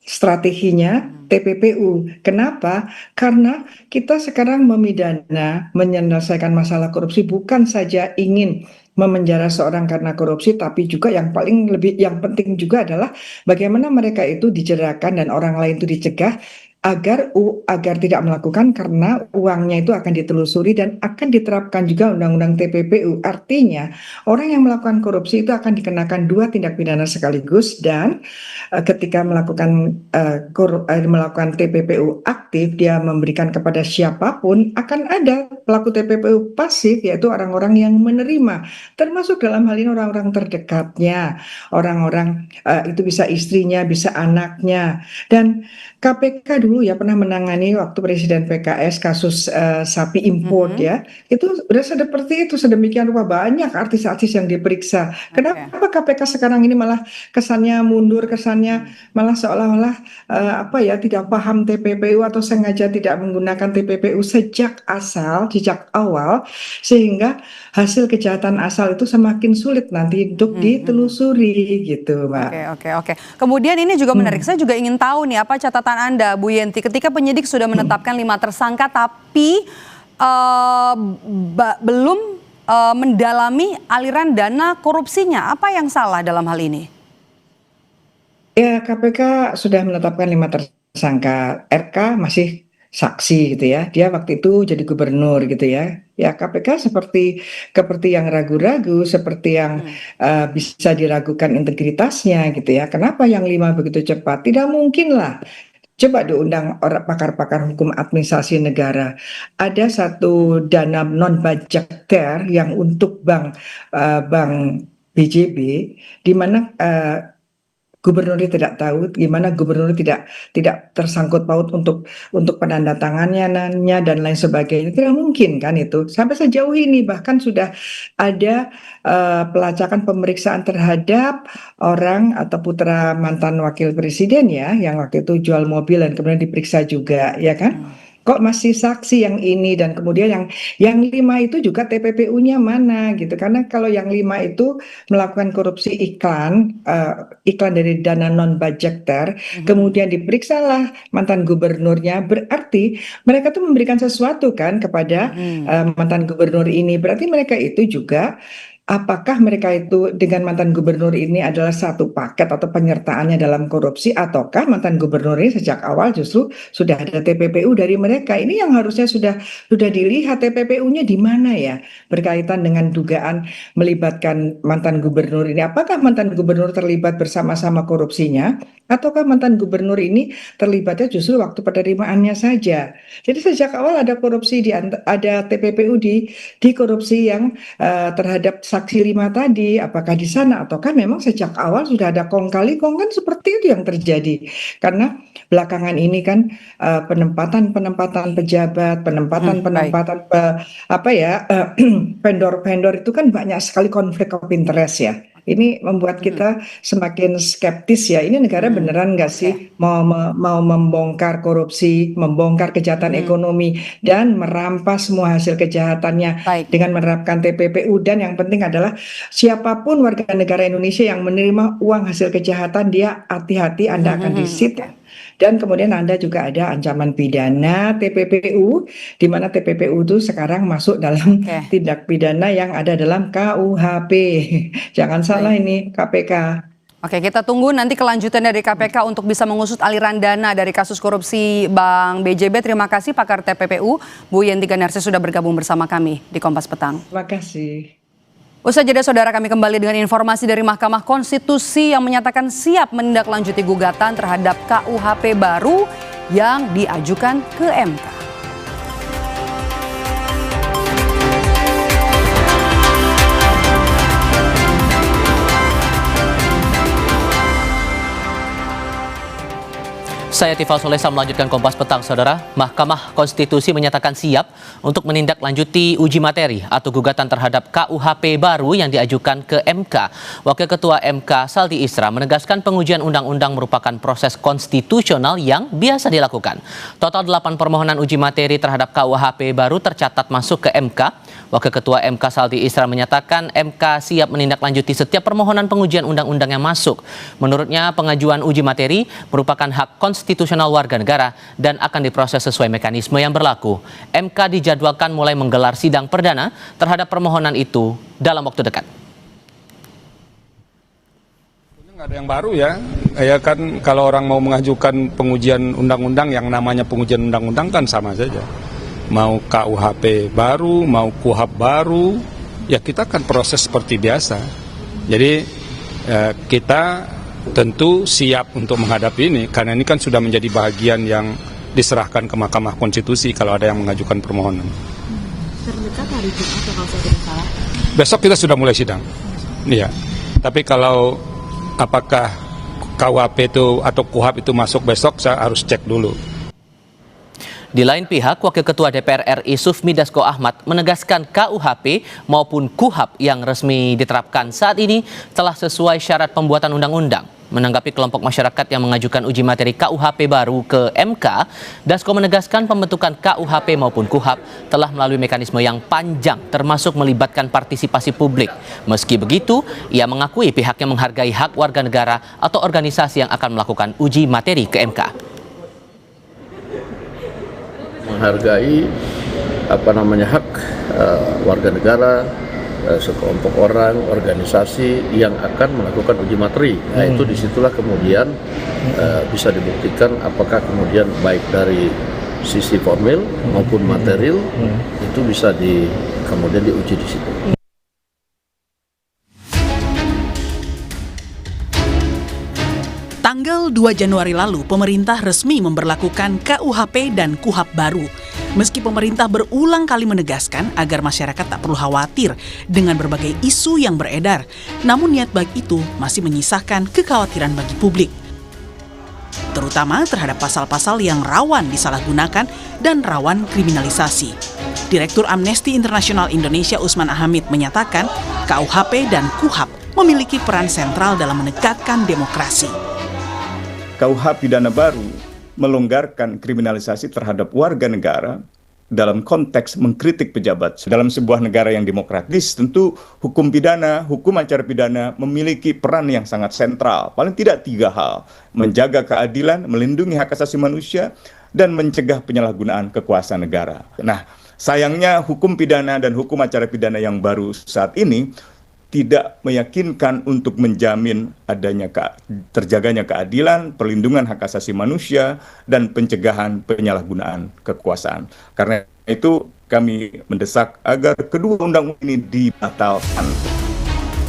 strateginya TPPU. Kenapa? Karena kita sekarang memidana, menyelesaikan masalah korupsi bukan saja ingin memenjara seorang karena korupsi, tapi juga yang penting juga adalah bagaimana mereka itu dijeratkan dan orang lain itu dicegah agar tidak melakukan, karena uangnya itu akan ditelusuri dan akan diterapkan juga undang-undang TPPU. Artinya orang yang melakukan korupsi itu akan dikenakan 2 tindak pidana sekaligus, dan ketika melakukan TPPU aktif, dia memberikan kepada siapapun, akan ada pelaku TPPU pasif, yaitu orang-orang yang menerima, termasuk dalam hal ini orang-orang terdekatnya, orang-orang itu bisa istrinya, bisa anaknya. Dan KPK dulu ya pernah menangani waktu Presiden PKS kasus sapi import ya. Itu udah seperti itu, sedemikian rupa banyak artis-artis yang diperiksa. Kenapa KPK sekarang ini malah kesannya mundur, kesannya malah seolah-olah tidak paham TPPU atau sengaja tidak menggunakan TPPU sejak awal, sehingga hasil kejahatan asal itu semakin sulit nanti untuk ditelusuri gitu, Mbak. Oke. Kemudian ini juga menarik, saya juga ingin tahu nih apa catatan Anda, Bu Yenti, ketika penyidik sudah menetapkan 5 tersangka tapi belum mendalami aliran dana korupsinya, apa yang salah dalam hal ini? Ya, KPK sudah menetapkan 5 tersangka, RK masih saksi gitu ya, dia waktu itu jadi gubernur gitu ya. Ya KPK seperti yang ragu-ragu, seperti yang bisa diragukan integritasnya gitu ya. Kenapa yang 5 begitu cepat? Tidak mungkin lah. Coba diundang orang pakar-pakar hukum administrasi negara. Ada satu dana non-budgeter yang untuk bank BJB, di mana gubernur tidak tahu, gimana gubernur tidak tersangkut paut untuk penandatangannya dan lain sebagainya. Tidak mungkin kan itu. Sampai sejauh ini bahkan sudah ada pelacakan pemeriksaan terhadap orang atau putra mantan wakil presiden ya, yang waktu itu jual mobil dan kemudian diperiksa juga, ya kan? Kok masih saksi yang ini, dan kemudian yang 5 itu juga TPPU-nya mana gitu. Karena kalau yang 5 itu melakukan korupsi iklan dari dana non-budgeter, kemudian diperiksalah mantan gubernurnya, berarti mereka tuh memberikan sesuatu kan kepada mantan gubernur ini. Berarti mereka itu juga, apakah mereka itu dengan mantan gubernur ini adalah satu paket atau penyertaannya dalam korupsi, ataukah mantan gubernur ini sejak awal justru sudah ada TPPU dari mereka? Ini yang harusnya sudah dilihat TPPU-nya di mana ya, berkaitan dengan dugaan melibatkan mantan gubernur ini. Apakah mantan gubernur terlibat bersama-sama korupsinya, ataukah mantan gubernur ini terlibatnya justru waktu penerimaannya saja? Jadi sejak awal ada korupsi, ada TPPU di korupsi yang terhadap saksi 5 tadi, apakah di sana ataukah memang sejak awal sudah ada kong kali kong, kan seperti itu yang terjadi. Karena belakangan ini kan penempatan pejabat, penempatan vendor itu kan banyak sekali konflik of interest ya. Ini membuat kita semakin skeptis ya. Ini negara beneran nggak sih mau membongkar korupsi, membongkar kejahatan ekonomi, dan merampas semua hasil kejahatannya dengan menerapkan TPPU. Dan yang penting adalah siapapun warga negara Indonesia yang menerima uang hasil kejahatan, dia hati-hati, Anda akan disita. Dan kemudian Anda juga ada ancaman pidana TPPU, di mana TPPU itu sekarang masuk dalam tindak pidana yang ada dalam KUHP. Jangan salah ini KPK. Oke, kita tunggu nanti kelanjutan dari KPK untuk bisa mengusut aliran dana dari kasus korupsi Bank BJB. Terima kasih pakar TPPU, Bu Yenti Ganarsi sudah bergabung bersama kami di Kompas Petang. Terima kasih. Usai jeda saudara, kami kembali dengan informasi dari Mahkamah Konstitusi yang menyatakan siap menindaklanjuti gugatan terhadap KUHP baru yang diajukan ke MK. Saya Tifal Solesa melanjutkan Kompas Petang, saudara. Mahkamah Konstitusi menyatakan siap untuk menindaklanjuti uji materi atau gugatan terhadap KUHP baru yang diajukan ke MK. Wakil Ketua MK Saldi Isra menegaskan pengujian undang-undang merupakan proses konstitusional yang biasa dilakukan. Total 8 permohonan uji materi terhadap KUHP baru tercatat masuk ke MK. Wakil Ketua MK Saldi Isra menyatakan MK siap menindaklanjuti setiap permohonan pengujian undang-undang yang masuk. Menurutnya, pengajuan uji materi merupakan hak konstitusional warga negara dan akan diproses sesuai mekanisme yang berlaku. MK dijadwalkan mulai menggelar sidang perdana terhadap permohonan itu dalam waktu dekat. Nggak ada yang baru ya. Ya kan, kalau orang mau mengajukan pengujian undang-undang, yang namanya pengujian undang-undang kan sama saja. Mau KUHP baru, mau KUHAP baru, ya kita akan proses seperti biasa. Jadi kita tentu siap untuk menghadapi ini, karena ini kan sudah menjadi bagian yang diserahkan ke Mahkamah Konstitusi kalau ada yang mengajukan permohonan. Terdekat hari Jumat ya, kalau saya tidak salah. Besok kita sudah mulai sidang. Iya. Tapi kalau apakah KUHP itu atau KUHAP itu masuk besok, saya harus cek dulu. Di lain pihak, Wakil Ketua DPR RI Sufmi Dasko Ahmad menegaskan KUHP maupun KUHAP yang resmi diterapkan saat ini telah sesuai syarat pembuatan undang-undang. Menanggapi kelompok masyarakat yang mengajukan uji materi KUHP baru ke MK, Dasko menegaskan pembentukan KUHP maupun KUHAP telah melalui mekanisme yang panjang termasuk melibatkan partisipasi publik. Meski begitu, ia mengakui pihaknya menghargai hak warga negara atau organisasi yang akan melakukan uji materi ke MK. Menghargai hak warga negara, sekelompok orang, organisasi yang akan melakukan uji materi. Nah, itu disitulah kemudian bisa dibuktikan apakah kemudian baik dari sisi formil maupun material itu bisa kemudian diuji di situ. Tanggal 2 Januari lalu, pemerintah resmi memberlakukan KUHP dan KUHAP baru. Meski pemerintah berulang kali menegaskan agar masyarakat tak perlu khawatir dengan berbagai isu yang beredar, namun niat baik itu masih menyisakan kekhawatiran bagi publik. Terutama terhadap pasal-pasal yang rawan disalahgunakan dan rawan kriminalisasi. Direktur Amnesty International Indonesia Usman Hamid menyatakan KUHP dan KUHAP memiliki peran sentral dalam menegakkan demokrasi. KUH pidana baru melonggarkan kriminalisasi terhadap warga negara dalam konteks mengkritik pejabat. Dalam sebuah negara yang demokratis, tentu hukum pidana, hukum acara pidana memiliki peran yang sangat sentral. Paling tidak 3 hal: menjaga keadilan, melindungi hak asasi manusia, dan mencegah penyalahgunaan kekuasaan negara. Nah, sayangnya hukum pidana dan hukum acara pidana yang baru saat ini tidak meyakinkan untuk menjamin adanya terjaganya keadilan, perlindungan hak asasi manusia, dan pencegahan penyalahgunaan kekuasaan. Karena itu kami mendesak agar kedua undang-undang ini dibatalkan.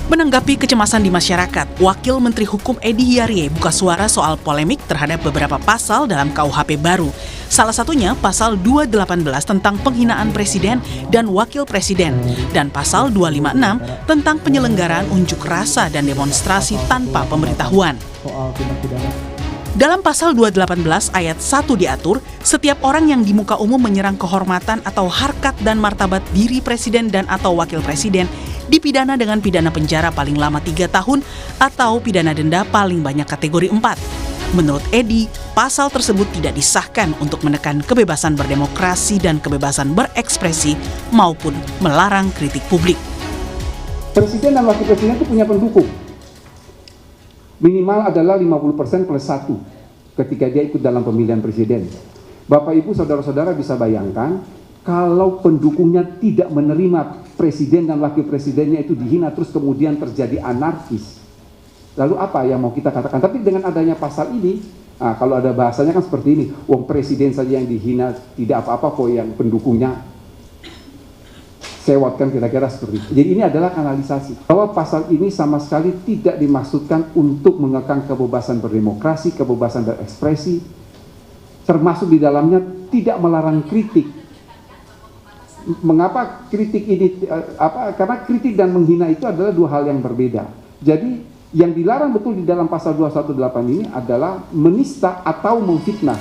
Menanggapi kecemasan di masyarakat, Wakil Menteri Hukum Edy Hiarie buka suara soal polemik terhadap beberapa pasal dalam KUHP baru. Salah satunya pasal 218 tentang penghinaan presiden dan wakil presiden, dan pasal 256 tentang penyelenggaraan unjuk rasa dan demonstrasi tanpa pemberitahuan. Dalam pasal 218 ayat 1 diatur, setiap orang yang di muka umum menyerang kehormatan atau harkat dan martabat diri presiden dan atau wakil presiden dipidana dengan pidana penjara paling lama 3 tahun atau pidana denda paling banyak kategori 4. Menurut Edy, pasal tersebut tidak disahkan untuk menekan kebebasan berdemokrasi dan kebebasan berekspresi maupun melarang kritik publik. Presiden dan wakil presiden itu punya pendukung. Minimal adalah 50% plus 1 ketika dia ikut dalam pemilihan presiden. Bapak Ibu saudara-saudara bisa bayangkan kalau pendukungnya tidak menerima presiden dan wakil presidennya itu dihina terus kemudian terjadi anarkis. Lalu apa yang mau kita katakan? Tapi dengan adanya pasal ini, kalau ada bahasanya kan seperti ini, wong presiden saja yang dihina, tidak apa-apa kok yang pendukungnya sewot, kan kira-kira seperti itu. Jadi ini adalah kanalisasi. Bahwa pasal ini sama sekali tidak dimaksudkan untuk mengekang kebebasan berdemokrasi, kebebasan berekspresi, termasuk di dalamnya tidak melarang kritik. Mengapa kritik ini, karena kritik dan menghina itu adalah 2 hal yang berbeda. Jadi yang dilarang betul di dalam pasal 218 ini adalah menista atau memfitnah.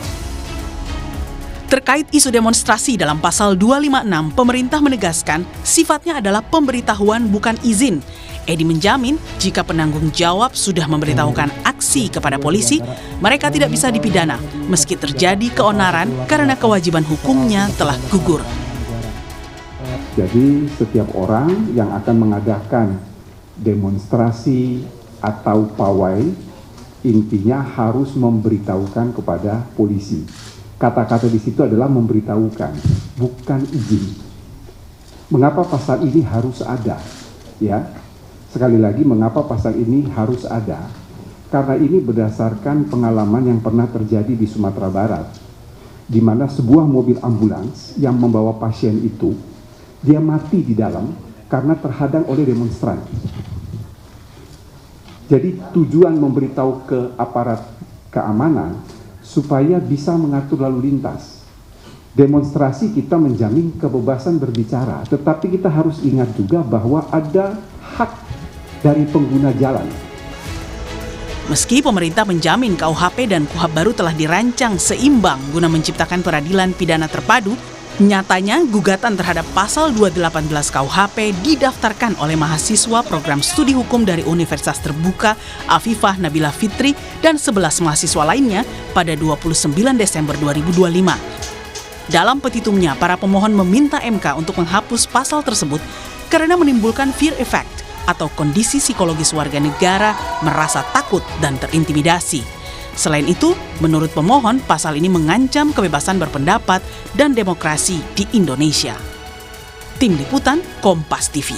Terkait isu demonstrasi dalam pasal 256, pemerintah menegaskan sifatnya adalah pemberitahuan bukan izin. Edy menjamin jika penanggung jawab sudah memberitahukan aksi kepada polisi, mereka tidak bisa dipidana meski terjadi keonaran karena kewajiban hukumnya telah gugur. Jadi setiap orang yang akan mengadakan demonstrasi atau pawai, intinya harus memberitahukan kepada polisi. Kata-kata di situ adalah memberitahukan, bukan izin. Mengapa pasal ini harus ada? Ya, sekali lagi, mengapa pasal ini harus ada? Karena ini berdasarkan pengalaman yang pernah terjadi di Sumatera Barat, di mana sebuah mobil ambulans yang membawa pasien itu, dia mati di dalam karena terhadang oleh demonstran. Jadi tujuan memberitahu ke aparat keamanan supaya bisa mengatur lalu lintas. Demonstrasi kita menjamin kebebasan berbicara, tetapi kita harus ingat juga bahwa ada hak dari pengguna jalan. Meski pemerintah menjamin KUHP dan KUHAP baru telah dirancang seimbang guna menciptakan peradilan pidana terpadu, nyatanya gugatan terhadap pasal 218 KUHP didaftarkan oleh mahasiswa program studi hukum dari Universitas Terbuka Afifah Nabila Fitri dan 11 mahasiswa lainnya pada 29 Desember 2025. Dalam petitumnya, para pemohon meminta MK untuk menghapus pasal tersebut karena menimbulkan fear effect atau kondisi psikologis warga negara merasa takut dan terintimidasi. Selain itu, menurut pemohon, pasal ini mengancam kebebasan berpendapat dan demokrasi di Indonesia. Tim Liputan, Kompas TV.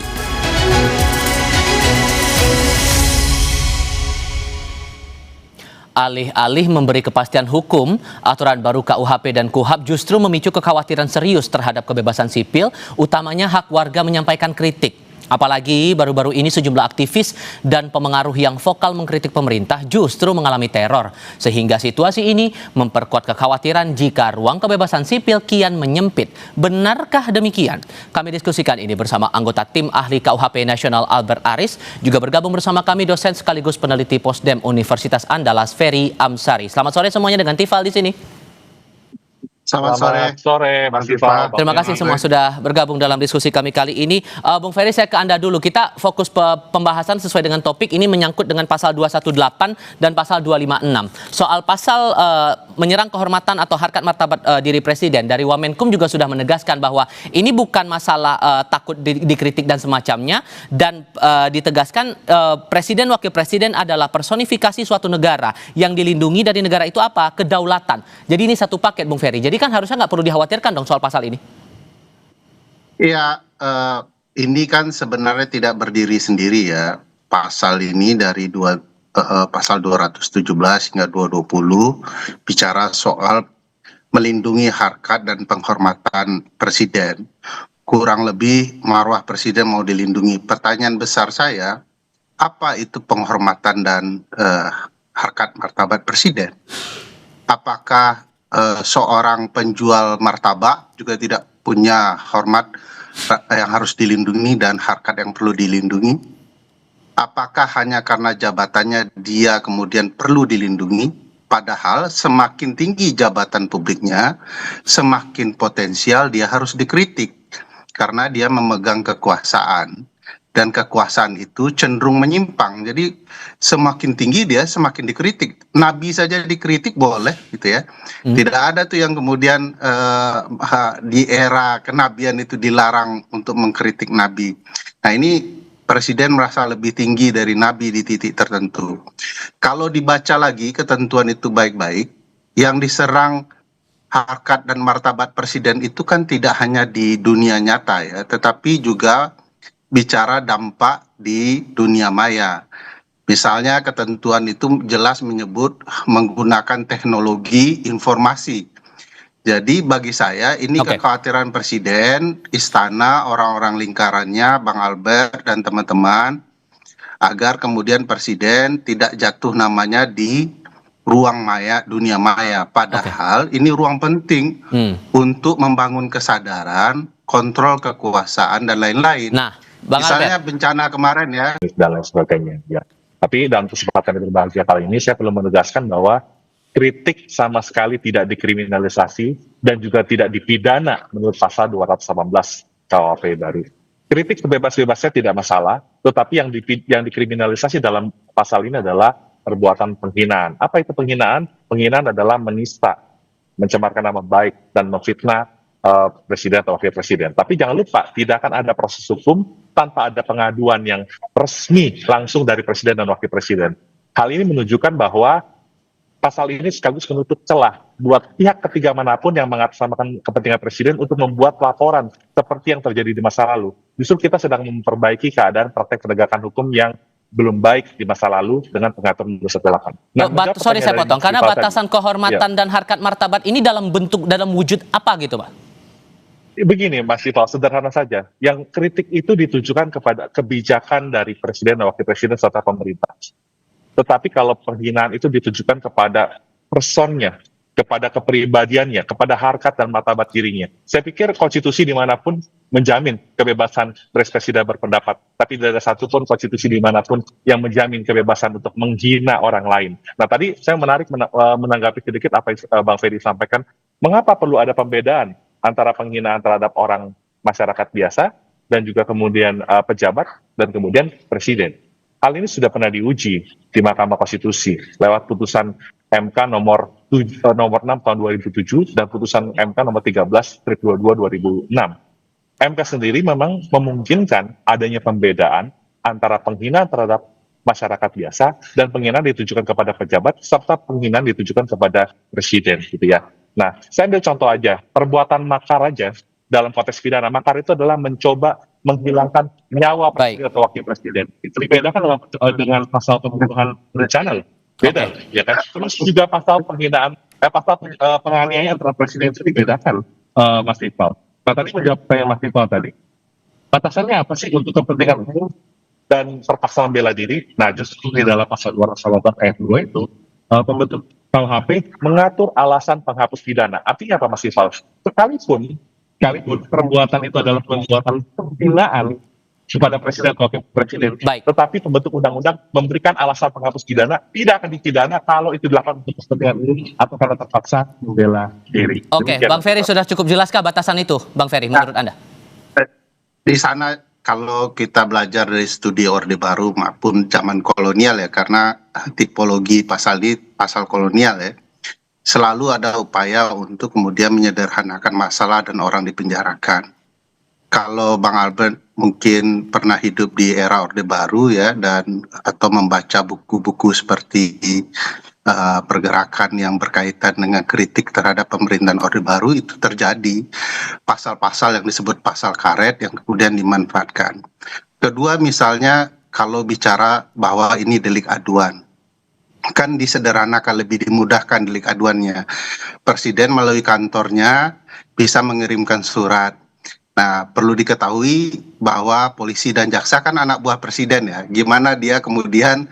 Alih-alih memberi kepastian hukum, aturan baru KUHP dan KUHAP justru memicu kekhawatiran serius terhadap kebebasan sipil, utamanya hak warga menyampaikan kritik. Apalagi baru-baru ini sejumlah aktivis dan pemengaruh yang vokal mengkritik pemerintah justru mengalami teror. Sehingga situasi ini memperkuat kekhawatiran jika ruang kebebasan sipil kian menyempit. Benarkah demikian? Kami diskusikan ini bersama anggota tim ahli KUHP Nasional Albert Aris. Juga bergabung bersama kami dosen sekaligus peneliti Posdem Universitas Andalas Ferry Amsari. Selamat sore semuanya dengan Tifal di sini. Selamat sore, Mas Tifal. Terima kasih semua sudah bergabung dalam diskusi kami kali ini. Bung Ferry, saya ke Anda dulu. Kita fokus pembahasan sesuai dengan topik ini menyangkut dengan pasal 218 dan pasal 256. Soal pasal menyerang kehormatan atau harkat martabat diri Presiden. Dari Wamenkum juga sudah menegaskan bahwa ini bukan masalah takut dikritik dan semacamnya. Dan ditegaskan Presiden, Wakil Presiden adalah personifikasi suatu negara. Yang dilindungi dari negara itu apa? Kedaulatan. Jadi ini satu paket, Bung Ferry. Jadi kan harusnya nggak perlu dikhawatirkan dong soal pasal ini. Iya, ini kan sebenarnya tidak berdiri sendiri ya. Pasal ini dari pasal 217 hingga 220 bicara soal melindungi harkat dan penghormatan Presiden. Kurang lebih marwah Presiden mau dilindungi. Pertanyaan besar saya, apa itu penghormatan dan harkat martabat Presiden? Apakah seorang penjual martabak juga tidak punya hormat yang harus dilindungi dan harkat yang perlu dilindungi? Apakah hanya karena jabatannya dia kemudian perlu dilindungi? Padahal semakin tinggi jabatan publiknya, semakin potensial dia harus dikritik karena dia memegang kekuasaan. Dan kekuasaan itu cenderung menyimpang. Jadi semakin tinggi dia semakin dikritik. Nabi saja dikritik boleh gitu ya. Tidak ada tuh yang kemudian di era kenabian itu dilarang untuk mengkritik Nabi. Nah ini Presiden merasa lebih tinggi dari Nabi di titik tertentu. Kalau dibaca lagi ketentuan itu baik-baik, yang diserang harkat dan martabat Presiden itu kan tidak hanya di dunia nyata ya, tetapi juga bicara dampak di dunia maya. Misalnya ketentuan itu jelas menyebut menggunakan teknologi informasi. Jadi bagi saya ini kekhawatiran Presiden, istana, orang-orang lingkarannya, Bang Albert dan teman-teman, agar kemudian Presiden tidak jatuh namanya di ruang maya, dunia maya. Padahal ini ruang penting untuk membangun kesadaran, kontrol kekuasaan dan lain-lain. Nah, Bang misalnya Albert, bencana kemarin ya. Dan lain sebagainya. Ya. Tapi dalam kesempatan yang berbahagia kali ini saya perlu menegaskan bahwa kritik sama sekali tidak dikriminalisasi dan juga tidak dipidana menurut pasal 218 KUHP baru. Kritik sebebas-bebasnya tidak masalah, tetapi yang dikriminalisasi dalam pasal ini adalah perbuatan penghinaan. Apa itu penghinaan? Penghinaan adalah menista, mencemarkan nama baik dan memfitnah Presiden atau Wakil Presiden. Tapi jangan lupa, tidak akan ada proses hukum tanpa ada pengaduan yang resmi langsung dari Presiden dan Wakil Presiden. Hal ini menunjukkan bahwa pasal ini sekaligus menutup celah buat pihak ketiga manapun yang mengatasnamakan kepentingan Presiden untuk membuat laporan seperti yang terjadi di masa lalu. Justru kita sedang memperbaiki keadaan praktek penegakan hukum yang belum baik di masa lalu dengan pengaturan 218. Nah, sorry saya potong, karena batasan kehormatan dan harkat martabat ini dalam wujud apa gitu Pak? Begini Mas Tifal, sederhana saja. Yang kritik itu ditujukan kepada kebijakan dari Presiden dan Wakil Presiden serta pemerintah. Tetapi kalau penghinaan itu ditujukan kepada personnya, kepada kepribadiannya, kepada harkat dan martabat dirinya. Saya pikir konstitusi dimanapun menjamin kebebasan berekspresi dan berpendapat, tapi tidak ada satupun konstitusi dimanapun yang menjamin kebebasan untuk menghina orang lain. Nah, tadi saya menarik menanggapi sedikit apa yang Bang Ferry sampaikan, mengapa perlu ada pembedaan antara penghinaan terhadap orang masyarakat biasa dan juga kemudian pejabat dan kemudian presiden. Hal ini sudah pernah diuji di Mahkamah Konstitusi lewat putusan MK nomor 6 tahun 2007 dan putusan MK nomor 13/22 2006. MK sendiri memang memungkinkan adanya pembedaan antara penghinaan terhadap masyarakat biasa dan penghinaan ditujukan kepada pejabat serta penghinaan ditujukan kepada presiden gitu ya. Nah, saya ambil contoh aja, perbuatan makar aja dalam konteks pidana. Makar itu adalah mencoba menghilangkan nyawa presiden atau wakil presiden. Itu dibedakan dengan pasal pembunuhan berencana. Beda, ya kan? Terus juga pasal penghinaan, pasal penganiayaan terhadap presiden itu dibedakan, Mas Iqbal. Nah, tadi menjawab pertanyaan Mas Iqbal tadi. Batasannya apa sih untuk kepentingan umum dan terpaksa membela diri? Nah, justru di dalam pasal 218 ayat 2 itu, pembentuk KUHP mengatur alasan penghapus pidana. Artinya apa, Mas Iqbal? Sekalipun perbuatan itu adalah perbuatan penghinaan kepada presiden atau wakil presiden, tetapi pembentuk undang-undang memberikan alasan penghapus pidana tidak akan dipidana kalau itu dilakukan untuk kepentingan umum atau karena terpaksa membela diri. Oke, Bang Ferry sudah cukup jelaskah batasan itu, Bang Ferry, menurut Anda? Di sana kalau kita belajar dari studi Orde Baru maupun zaman kolonial ya, karena tipologi pasal ini pasal kolonial ya, selalu ada upaya untuk kemudian menyederhanakan masalah dan orang dipenjarakan. Kalau Bang Albert mungkin pernah hidup di era Orde Baru ya, dan atau membaca buku-buku seperti pergerakan yang berkaitan dengan kritik terhadap pemerintahan Orde Baru, itu terjadi pasal-pasal yang disebut pasal karet yang kemudian dimanfaatkan. Kedua, misalnya kalau bicara bahwa ini delik aduan, kan disederhanakan, lebih dimudahkan delik aduannya. Presiden melalui kantornya bisa mengirimkan surat. Nah, perlu diketahui bahwa polisi dan jaksa kan anak buah presiden ya. Gimana dia kemudian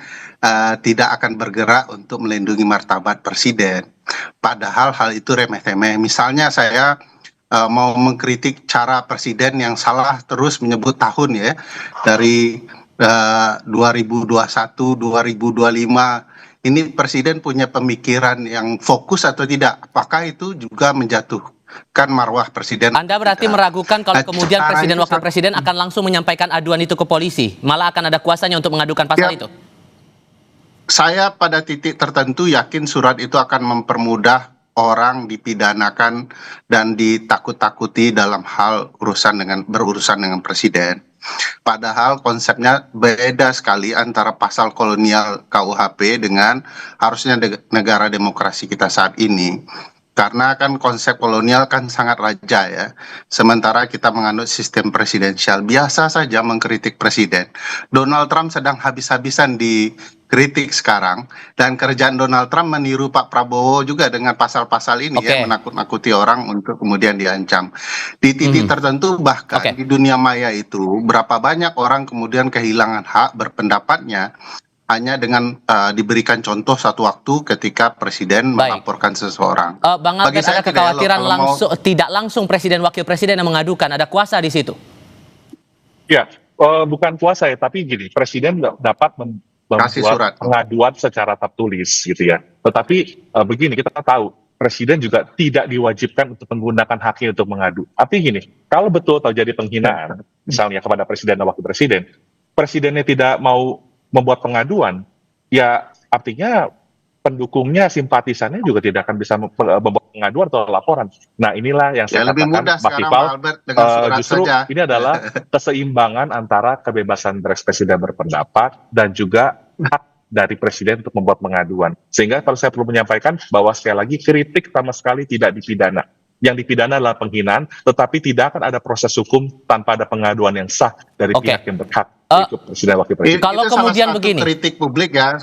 tidak akan bergerak untuk melindungi martabat presiden. Padahal hal itu remeh-temeh. Misalnya saya mau mengkritik cara presiden yang salah terus menyebut tahun ya. Dari 2021, 2025. Ini presiden punya pemikiran yang fokus atau tidak? Apakah itu juga menjatuhkan marwah presiden? Anda berarti meragukan kalau kemudian presiden wakil presiden akan langsung menyampaikan aduan itu ke polisi, malah akan ada kuasanya untuk mengadukan pasal itu? Saya pada titik tertentu yakin surat itu akan mempermudah orang dipidanakan dan ditakut-takuti dalam hal berurusan dengan presiden. Padahal konsepnya beda sekali antara pasal kolonial KUHP dengan harusnya negara demokrasi kita saat ini. Karena kan konsep kolonial kan sangat raja ya. Sementara kita menganut sistem presidensial, biasa saja mengkritik presiden. Donald Trump sedang habis-habisan dikritik sekarang, dan kerjaan Donald Trump meniru Pak Prabowo juga dengan pasal-pasal ini ya, menakut-nakuti orang untuk kemudian diancam. Di titik tertentu bahkan di dunia maya itu berapa banyak orang kemudian kehilangan hak berpendapatnya hanya dengan diberikan contoh satu waktu ketika presiden melaporkan seseorang. Bang Albert, ada kekhawatiran tidak langsung presiden wakil presiden yang mengadukan, ada kuasa di situ? Ya, bukan kuasa ya, tapi gini, presiden dapat membuat pengaduan secara tertulis gitu ya. Tetapi begini, kita tahu presiden juga tidak diwajibkan untuk menggunakan haknya untuk mengadu. Artinya gini, kalau betul terjadi penghinaan, misalnya kepada presiden dan wakil presiden, presidennya tidak mau membuat pengaduan, ya artinya pendukungnya, simpatisannya juga tidak akan bisa membuat pengaduan atau laporan. Nah, inilah yang saya katakan, Pak Iqbal, justru ini adalah keseimbangan antara kebebasan berekspresi dan berpendapat dan juga hak dari presiden untuk membuat pengaduan. Sehingga kalau saya perlu menyampaikan bahwa sekali lagi kritik sama sekali tidak dipidana. Yang dipidana adalah penghinaan, tetapi tidak akan ada proses hukum tanpa ada pengaduan yang sah dari pihak yang berhak, yaitu presiden wakil presiden. Kalau kemudian begini, kritik publik ya.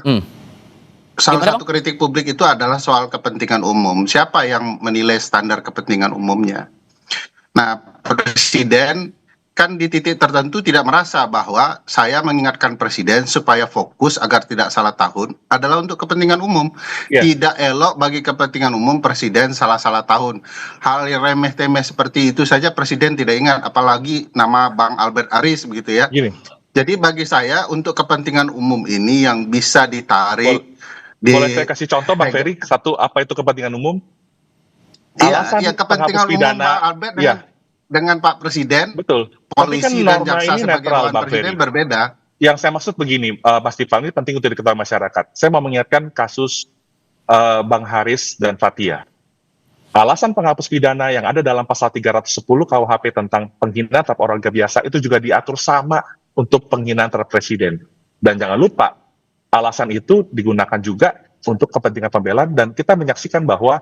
Salah satu kritik publik itu adalah soal kepentingan umum. Siapa yang menilai standar kepentingan umumnya? Nah, presiden kan di titik tertentu tidak merasa bahwa saya mengingatkan presiden supaya fokus agar tidak salah tahun adalah untuk kepentingan umum. Tidak elok bagi kepentingan umum presiden salah-salah tahun. Hal yang remeh-temeh seperti itu saja presiden tidak ingat, apalagi nama Bang Albert Aris begitu ya. Jadi bagi saya untuk kepentingan umum ini yang bisa ditarik. Boleh saya kasih contoh Bang Ferry, satu apa itu kepentingan umum? Iya, kepentingan umum Bang Albert dengan Pak Presiden, betul. Polisi dan jaksa sebagai lawan presiden berbeda. Yang saya maksud begini, Mas Tifal, ini penting untuk diketahui masyarakat. Saya mau mengingatkan kasus Bang Haris dan Fathia. Alasan penghapus pidana yang ada dalam pasal 310 KUHP tentang penghinaan terhadap orang biasa itu juga diatur sama untuk penghinaan terhadap presiden. Dan jangan lupa, alasan itu digunakan juga untuk kepentingan pembelaan, dan kita menyaksikan bahwa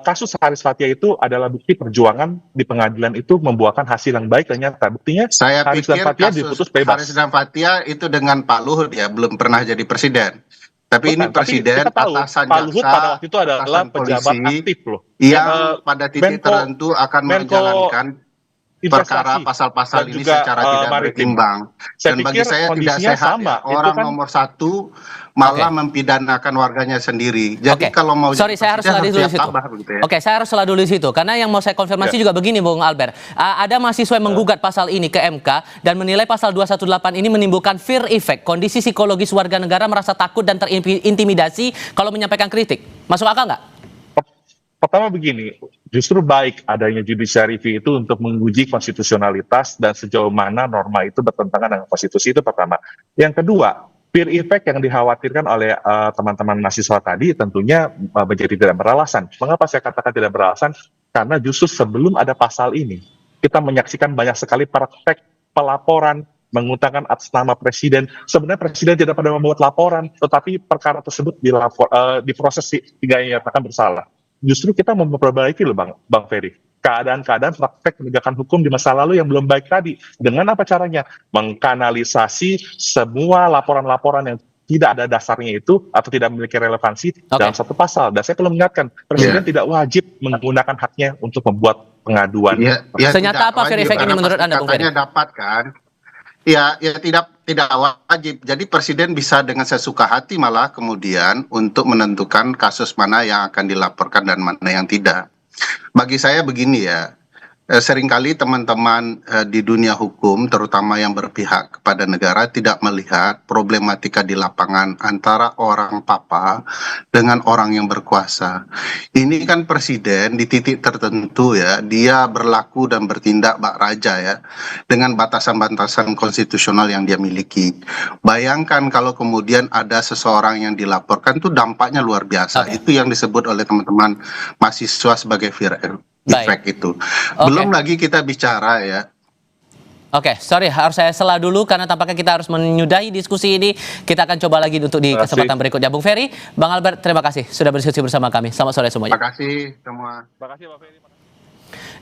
kasus Haris Fathia itu adalah bukti perjuangan di pengadilan itu membuahkan hasil yang baik dan nyata. Buktinya saya Haris pikir dan Fathia kasus diputus bebas. Haris dan Fathia itu dengan Pak Luhut ya, belum pernah jadi presiden. Tapi ini presiden atasan Pak Luhut pada jaksa, waktu itu adalah pejabat polisi aktif loh. yang pada titik tertentu akan menjalankan perkara pasal-pasal ini secara tidak berimbang. Dan bagi saya tidak sehat orang nomor satu malah mempidanakan warganya sendiri. Jadi kalau mau saya harus sela dulu di situ. Saya harus sela dulu di situ karena yang mau saya konfirmasi juga begini Bung Albert. Ada mahasiswa yang menggugat pasal ini ke MK dan menilai pasal 218 ini menimbulkan fear effect, kondisi psikologis warga negara merasa takut dan terintimidasi kalau menyampaikan kritik. Masuk akal nggak? Pertama begini, justru baik adanya judicial review itu untuk menguji konstitusionalitas dan sejauh mana norma itu bertentangan dengan konstitusi, itu pertama. Yang kedua, fear effect yang dikhawatirkan oleh teman-teman mahasiswa tadi tentunya menjadi tidak beralasan. Mengapa saya katakan tidak beralasan? Karena justru sebelum ada pasal ini, kita menyaksikan banyak sekali praktek pelaporan mengutangkan atas nama presiden. Sebenarnya presiden tidak pernah membuat laporan, tetapi perkara tersebut diproses hingga dinyatakan bersalah. Justru kita memperbaiki loh Bang Ferry. Keadaan-keadaan praktek penegakan hukum di masa lalu yang belum baik tadi. Dengan apa caranya? Mengkanalisasi semua laporan-laporan yang tidak ada dasarnya itu atau tidak memiliki relevansi dalam satu pasal. Dan saya perlu mengingatkan, presiden tidak wajib menggunakan haknya untuk membuat pengaduan. Senyata apa fear effect ini menurut Anda Bung Ferry? Dapat kan? Ya tidak wajib. Jadi presiden bisa dengan sesuka hati malah kemudian untuk menentukan kasus mana yang akan dilaporkan dan mana yang tidak. Bagi saya begini ya, seringkali teman-teman di dunia hukum terutama yang berpihak kepada negara tidak melihat problematika di lapangan antara orang papa dengan orang yang berkuasa. Ini kan presiden di titik tertentu ya, dia berlaku dan bertindak bak raja ya, dengan batasan-batasan konstitusional yang dia miliki. Bayangkan kalau kemudian ada seseorang yang dilaporkan, itu dampaknya luar biasa. Itu yang disebut oleh teman-teman mahasiswa sebagai fear effect itu. Belum lagi kita bicara ya. Sorry, harus saya sela dulu karena tampaknya kita harus menyudahi diskusi ini. Kita akan coba lagi untuk di kesempatan berikutnya. Bung Ferry, Bang Albert, terima kasih sudah berdiskusi bersama kami. Selamat sore semuanya. Terima kasih semua. Terima kasih Bang Ferry.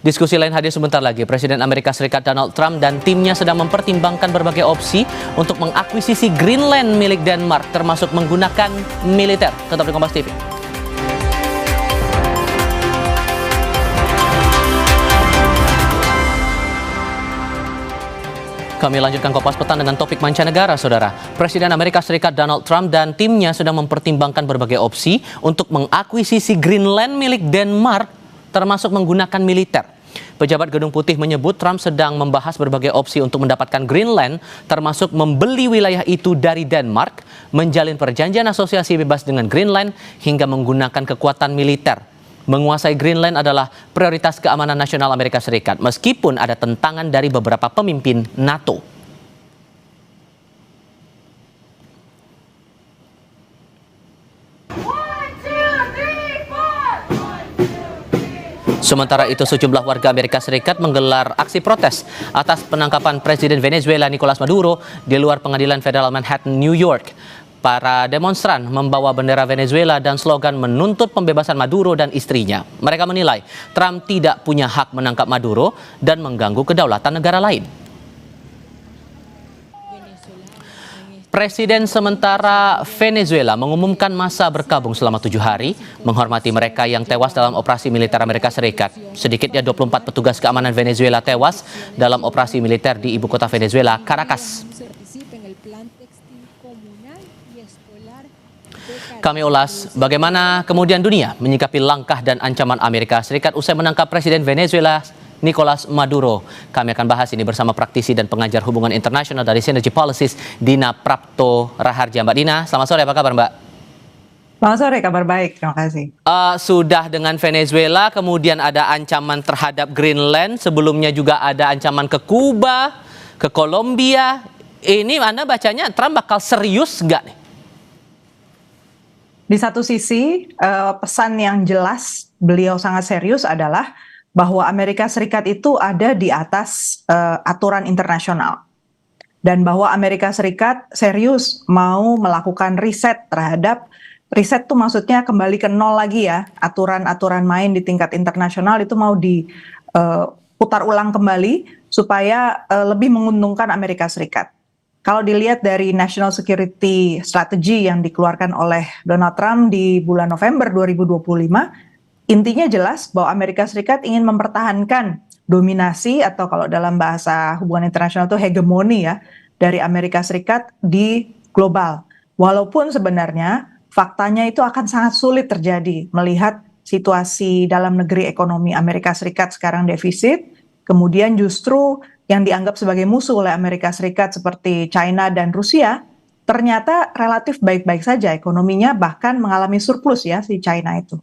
Diskusi lain hadir sebentar lagi. Presiden Amerika Serikat Donald Trump dan timnya sedang mempertimbangkan berbagai opsi untuk mengakuisisi Greenland milik Denmark, termasuk menggunakan militer. Tetap di Kompas TV. Kami lanjutkan Kompas Petang dengan topik mancanegara, Saudara. Presiden Amerika Serikat Donald Trump dan timnya sedang mempertimbangkan berbagai opsi untuk mengakuisisi Greenland milik Denmark, termasuk menggunakan militer. Pejabat Gedung Putih menyebut Trump sedang membahas berbagai opsi untuk mendapatkan Greenland, termasuk membeli wilayah itu dari Denmark, menjalin perjanjian asosiasi bebas dengan Greenland, hingga menggunakan kekuatan militer. Menguasai Greenland adalah prioritas keamanan nasional Amerika Serikat, meskipun ada tentangan dari beberapa pemimpin NATO. Sementara itu, sejumlah warga Amerika Serikat menggelar aksi protes atas penangkapan Presiden Venezuela Nicolas Maduro di luar Pengadilan Federal Manhattan, New York. Para demonstran membawa bendera Venezuela dan slogan menuntut pembebasan Maduro dan istrinya. Mereka menilai Trump tidak punya hak menangkap Maduro dan mengganggu kedaulatan negara lain. Presiden sementara Venezuela mengumumkan masa berkabung selama 7 hari, menghormati mereka yang tewas dalam operasi militer Amerika Serikat. Sedikitnya 24 petugas keamanan Venezuela tewas dalam operasi militer di ibu kota Venezuela, Caracas. Kami ulas bagaimana kemudian dunia menyikapi langkah dan ancaman Amerika Serikat usai menangkap Presiden Venezuela Nicolas Maduro. Kami akan bahas ini bersama praktisi dan pengajar hubungan internasional dari Synergy Policies, Dina Prapto Raharja. Mbak Dina, selamat sore, apa kabar Mbak? Selamat sore, kabar baik, terima kasih. Sudah dengan Venezuela, kemudian ada ancaman terhadap Greenland, sebelumnya juga ada ancaman ke Kuba, ke Kolombia. Ini Anda bacanya Trump bakal serius nggak nih? Di satu sisi, pesan yang jelas beliau sangat serius adalah bahwa Amerika Serikat itu ada di atas aturan internasional. Dan bahwa Amerika Serikat serius mau melakukan riset terhadap, riset itu maksudnya kembali ke nol lagi ya, aturan-aturan main di tingkat internasional itu mau diputar ulang kembali supaya lebih menguntungkan Amerika Serikat. Kalau dilihat dari National Security Strategy yang dikeluarkan oleh Donald Trump di bulan November 2025, intinya jelas bahwa Amerika Serikat ingin mempertahankan dominasi atau kalau dalam bahasa hubungan internasional itu hegemoni ya dari Amerika Serikat di global. Walaupun sebenarnya faktanya itu akan sangat sulit terjadi melihat situasi dalam negeri ekonomi Amerika Serikat sekarang defisit, kemudian justru yang dianggap sebagai musuh oleh Amerika Serikat seperti China dan Rusia ternyata relatif baik-baik saja ekonominya, bahkan mengalami surplus ya si China itu.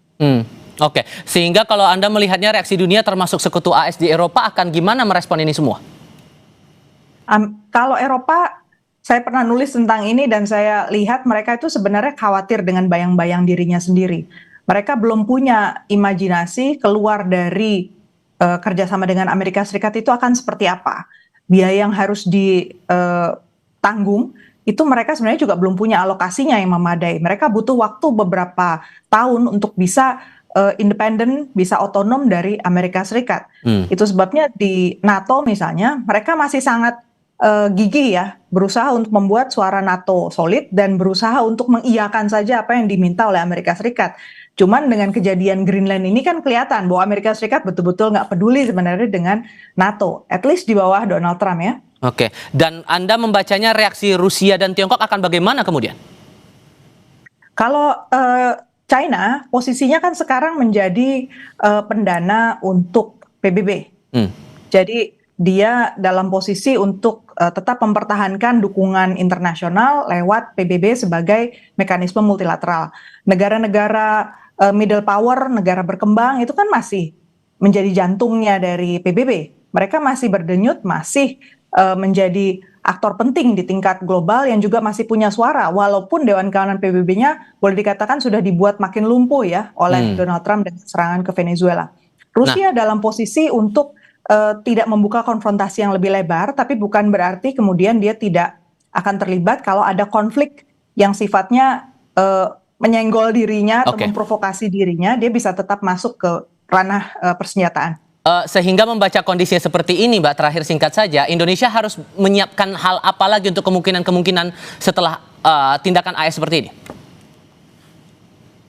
Oke, sehingga kalau Anda melihatnya reaksi dunia termasuk sekutu AS di Eropa akan gimana merespon ini semua? Kalau Eropa, saya pernah nulis tentang ini dan saya lihat mereka itu sebenarnya khawatir dengan bayang-bayang dirinya sendiri. Mereka belum punya imajinasi keluar dari kerjasama dengan Amerika Serikat itu akan seperti apa. Biaya yang harus ditanggung, itu mereka sebenarnya juga belum punya alokasinya yang memadai. Mereka butuh waktu beberapa tahun untuk bisa independen, bisa otonom dari Amerika Serikat. Itu sebabnya di NATO misalnya, mereka masih sangat gigih ya, berusaha untuk membuat suara NATO solid dan berusaha untuk mengiyakan saja apa yang diminta oleh Amerika Serikat. Cuman dengan kejadian Greenland ini kan kelihatan bahwa Amerika Serikat betul-betul nggak peduli sebenarnya dengan NATO, at least di bawah Donald Trump ya. Oke, dan Anda membacanya reaksi Rusia dan Tiongkok akan bagaimana kemudian? Kalau China posisinya kan sekarang menjadi pendana untuk PBB. Jadi dia dalam posisi untuk tetap mempertahankan dukungan internasional lewat PBB sebagai mekanisme multilateral. Negara-negara middle power, negara berkembang itu kan masih menjadi jantungnya dari PBB. Mereka masih berdenyut, masih menjadi aktor penting di tingkat global yang juga masih punya suara. Walaupun Dewan Keamanan PBB-nya boleh dikatakan sudah dibuat makin lumpuh ya oleh Donald Trump dengan serangan ke Venezuela. Rusia dalam posisi untuk tidak membuka konfrontasi yang lebih lebar, tapi bukan berarti kemudian dia tidak akan terlibat kalau ada konflik yang sifatnya menyenggol dirinya atau memprovokasi dirinya, dia bisa tetap masuk ke ranah persenjataan. Sehingga membaca kondisinya seperti ini, Mbak, terakhir singkat saja, Indonesia harus menyiapkan hal apa lagi untuk kemungkinan-kemungkinan setelah tindakan AS seperti ini?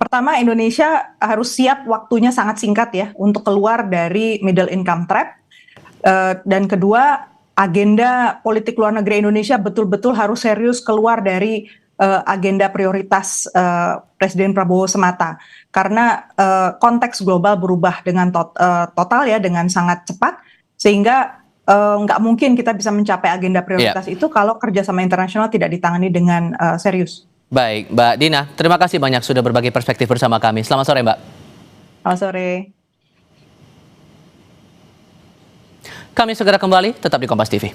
Pertama, Indonesia harus siap waktunya sangat singkat ya untuk keluar dari middle income trap. Dan kedua, agenda politik luar negeri Indonesia betul-betul harus serius keluar dari agenda prioritas Presiden Prabowo semata. Karena konteks global berubah dengan total ya, dengan sangat cepat, sehingga nggak mungkin kita bisa mencapai agenda prioritas itu kalau kerjasama internasional tidak ditangani dengan serius. Baik, Mbak Dina, terima kasih banyak sudah berbagi perspektif bersama kami. Selamat sore, Mbak. Selamat sore. Kami segera kembali, tetap di Kompas TV.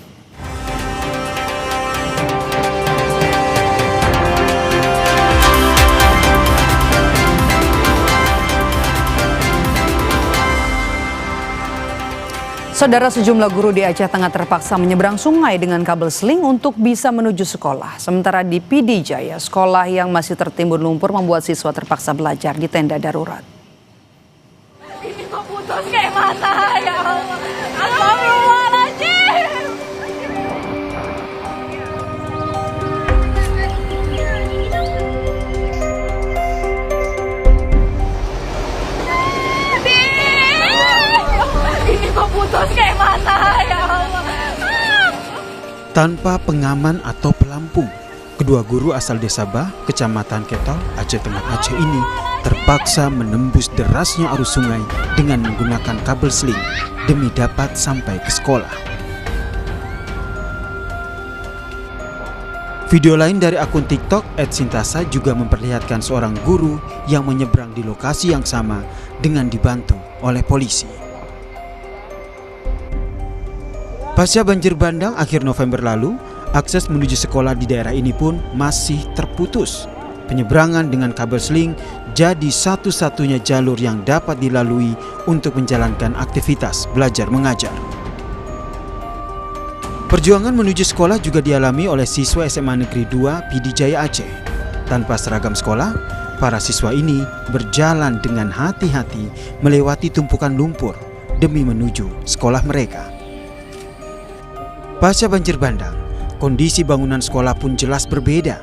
Saudara, sejumlah guru di Aceh Tengah terpaksa menyeberang sungai dengan kabel seling untuk bisa menuju sekolah. Sementara di PD Jaya, sekolah yang masih tertimbun lumpur membuat siswa terpaksa belajar di tenda darurat. Ini kok putus kayak mana ya Allah. Astagfirullahaladzim. mata, ya Allah. Tanpa pengaman atau pelampung, kedua guru asal desa Bah, Kecamatan Ketol, Aceh Tengah Aceh ini terpaksa menembus derasnya arus sungai dengan menggunakan kabel seling demi dapat sampai ke sekolah. Video lain dari akun TikTok @sintasa juga memperlihatkan seorang guru yang menyeberang di lokasi yang sama dengan dibantu oleh polisi. Pasca banjir bandang akhir November lalu, akses menuju sekolah di daerah ini pun masih terputus. Penyeberangan dengan kabel seling jadi satu-satunya jalur yang dapat dilalui untuk menjalankan aktivitas belajar mengajar. Perjuangan menuju sekolah juga dialami oleh siswa SMA Negeri 2 PD Jaya Aceh. Tanpa seragam sekolah, para siswa ini berjalan dengan hati-hati melewati tumpukan lumpur demi menuju sekolah mereka. Pasca banjir bandang, kondisi bangunan sekolah pun jelas berbeda.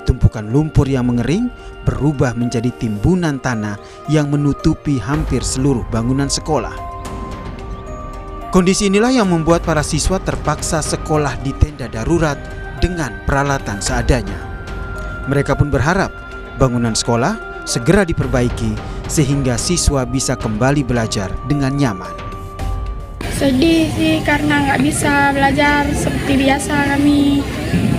Tumpukan lumpur yang mengering berubah menjadi timbunan tanah yang menutupi hampir seluruh bangunan sekolah. Kondisi inilah yang membuat para siswa terpaksa sekolah di tenda darurat dengan peralatan seadanya. Mereka pun berharap bangunan sekolah segera diperbaiki sehingga siswa bisa kembali belajar dengan nyaman. Sedih sih karena nggak bisa belajar seperti biasa kami.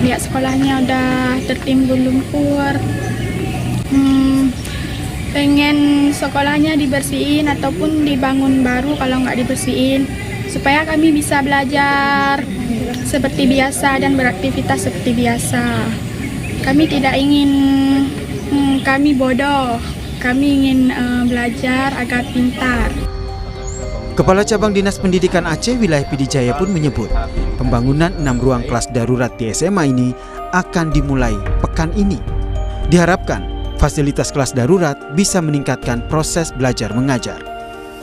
Lihat sekolahnya udah tertimbun lumpur. Pengen sekolahnya dibersihin ataupun dibangun baru kalau nggak dibersihin. Supaya kami bisa belajar seperti biasa dan beraktivitas seperti biasa. Kami tidak ingin kami bodoh. Kami ingin belajar agar pintar. Kepala Cabang Dinas Pendidikan Aceh Wilayah PD Jaya pun menyebut pembangunan 6 ruang kelas darurat di SMA ini akan dimulai pekan ini. Diharapkan fasilitas kelas darurat bisa meningkatkan proses belajar mengajar.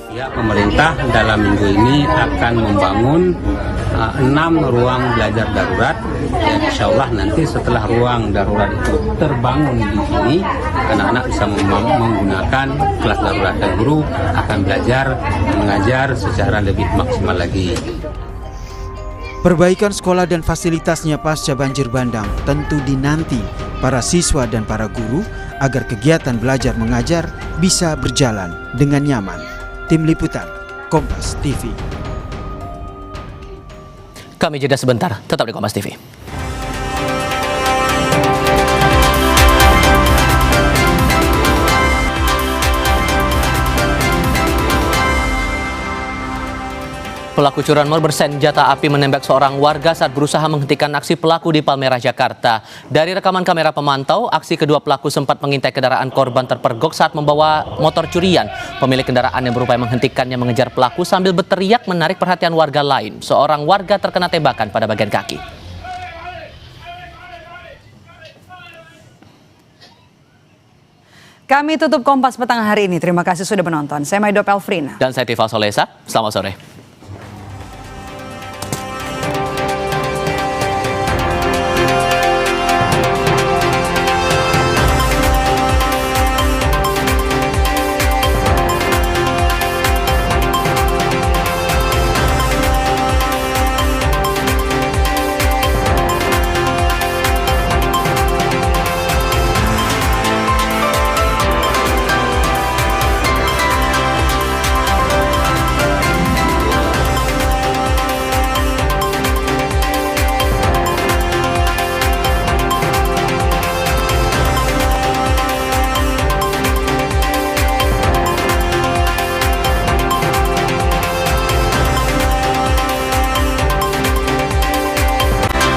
Ya, pemerintah dalam minggu ini akan membangun 6 ruang belajar darurat. Ya, insya Allah nanti setelah ruang darurat itu terbangun di sini, anak-anak bisa menggunakan kelas darurat dan guru akan belajar mengajar secara lebih maksimal lagi. Perbaikan sekolah dan fasilitasnya pasca banjir bandang tentu dinanti para siswa dan para guru agar kegiatan belajar mengajar bisa berjalan dengan nyaman. Tim Liputan, Kompas TV. Kami jeda sebentar, tetap di Kompas TV. Pelaku curanmor bersenjata api menembak seorang warga saat berusaha menghentikan aksi pelaku di Palmerah, Jakarta. Dari rekaman kamera pemantau, aksi kedua pelaku sempat mengintai kendaraan korban terpergok saat membawa motor curian. Pemilik kendaraan yang berupaya menghentikannya mengejar pelaku sambil berteriak menarik perhatian warga lain. Seorang warga terkena tembakan pada bagian kaki. Kami tutup Kompas petang hari ini. Terima kasih sudah menonton. Saya Maido Pelfrina. Dan saya Tifal Solesa. Selamat sore.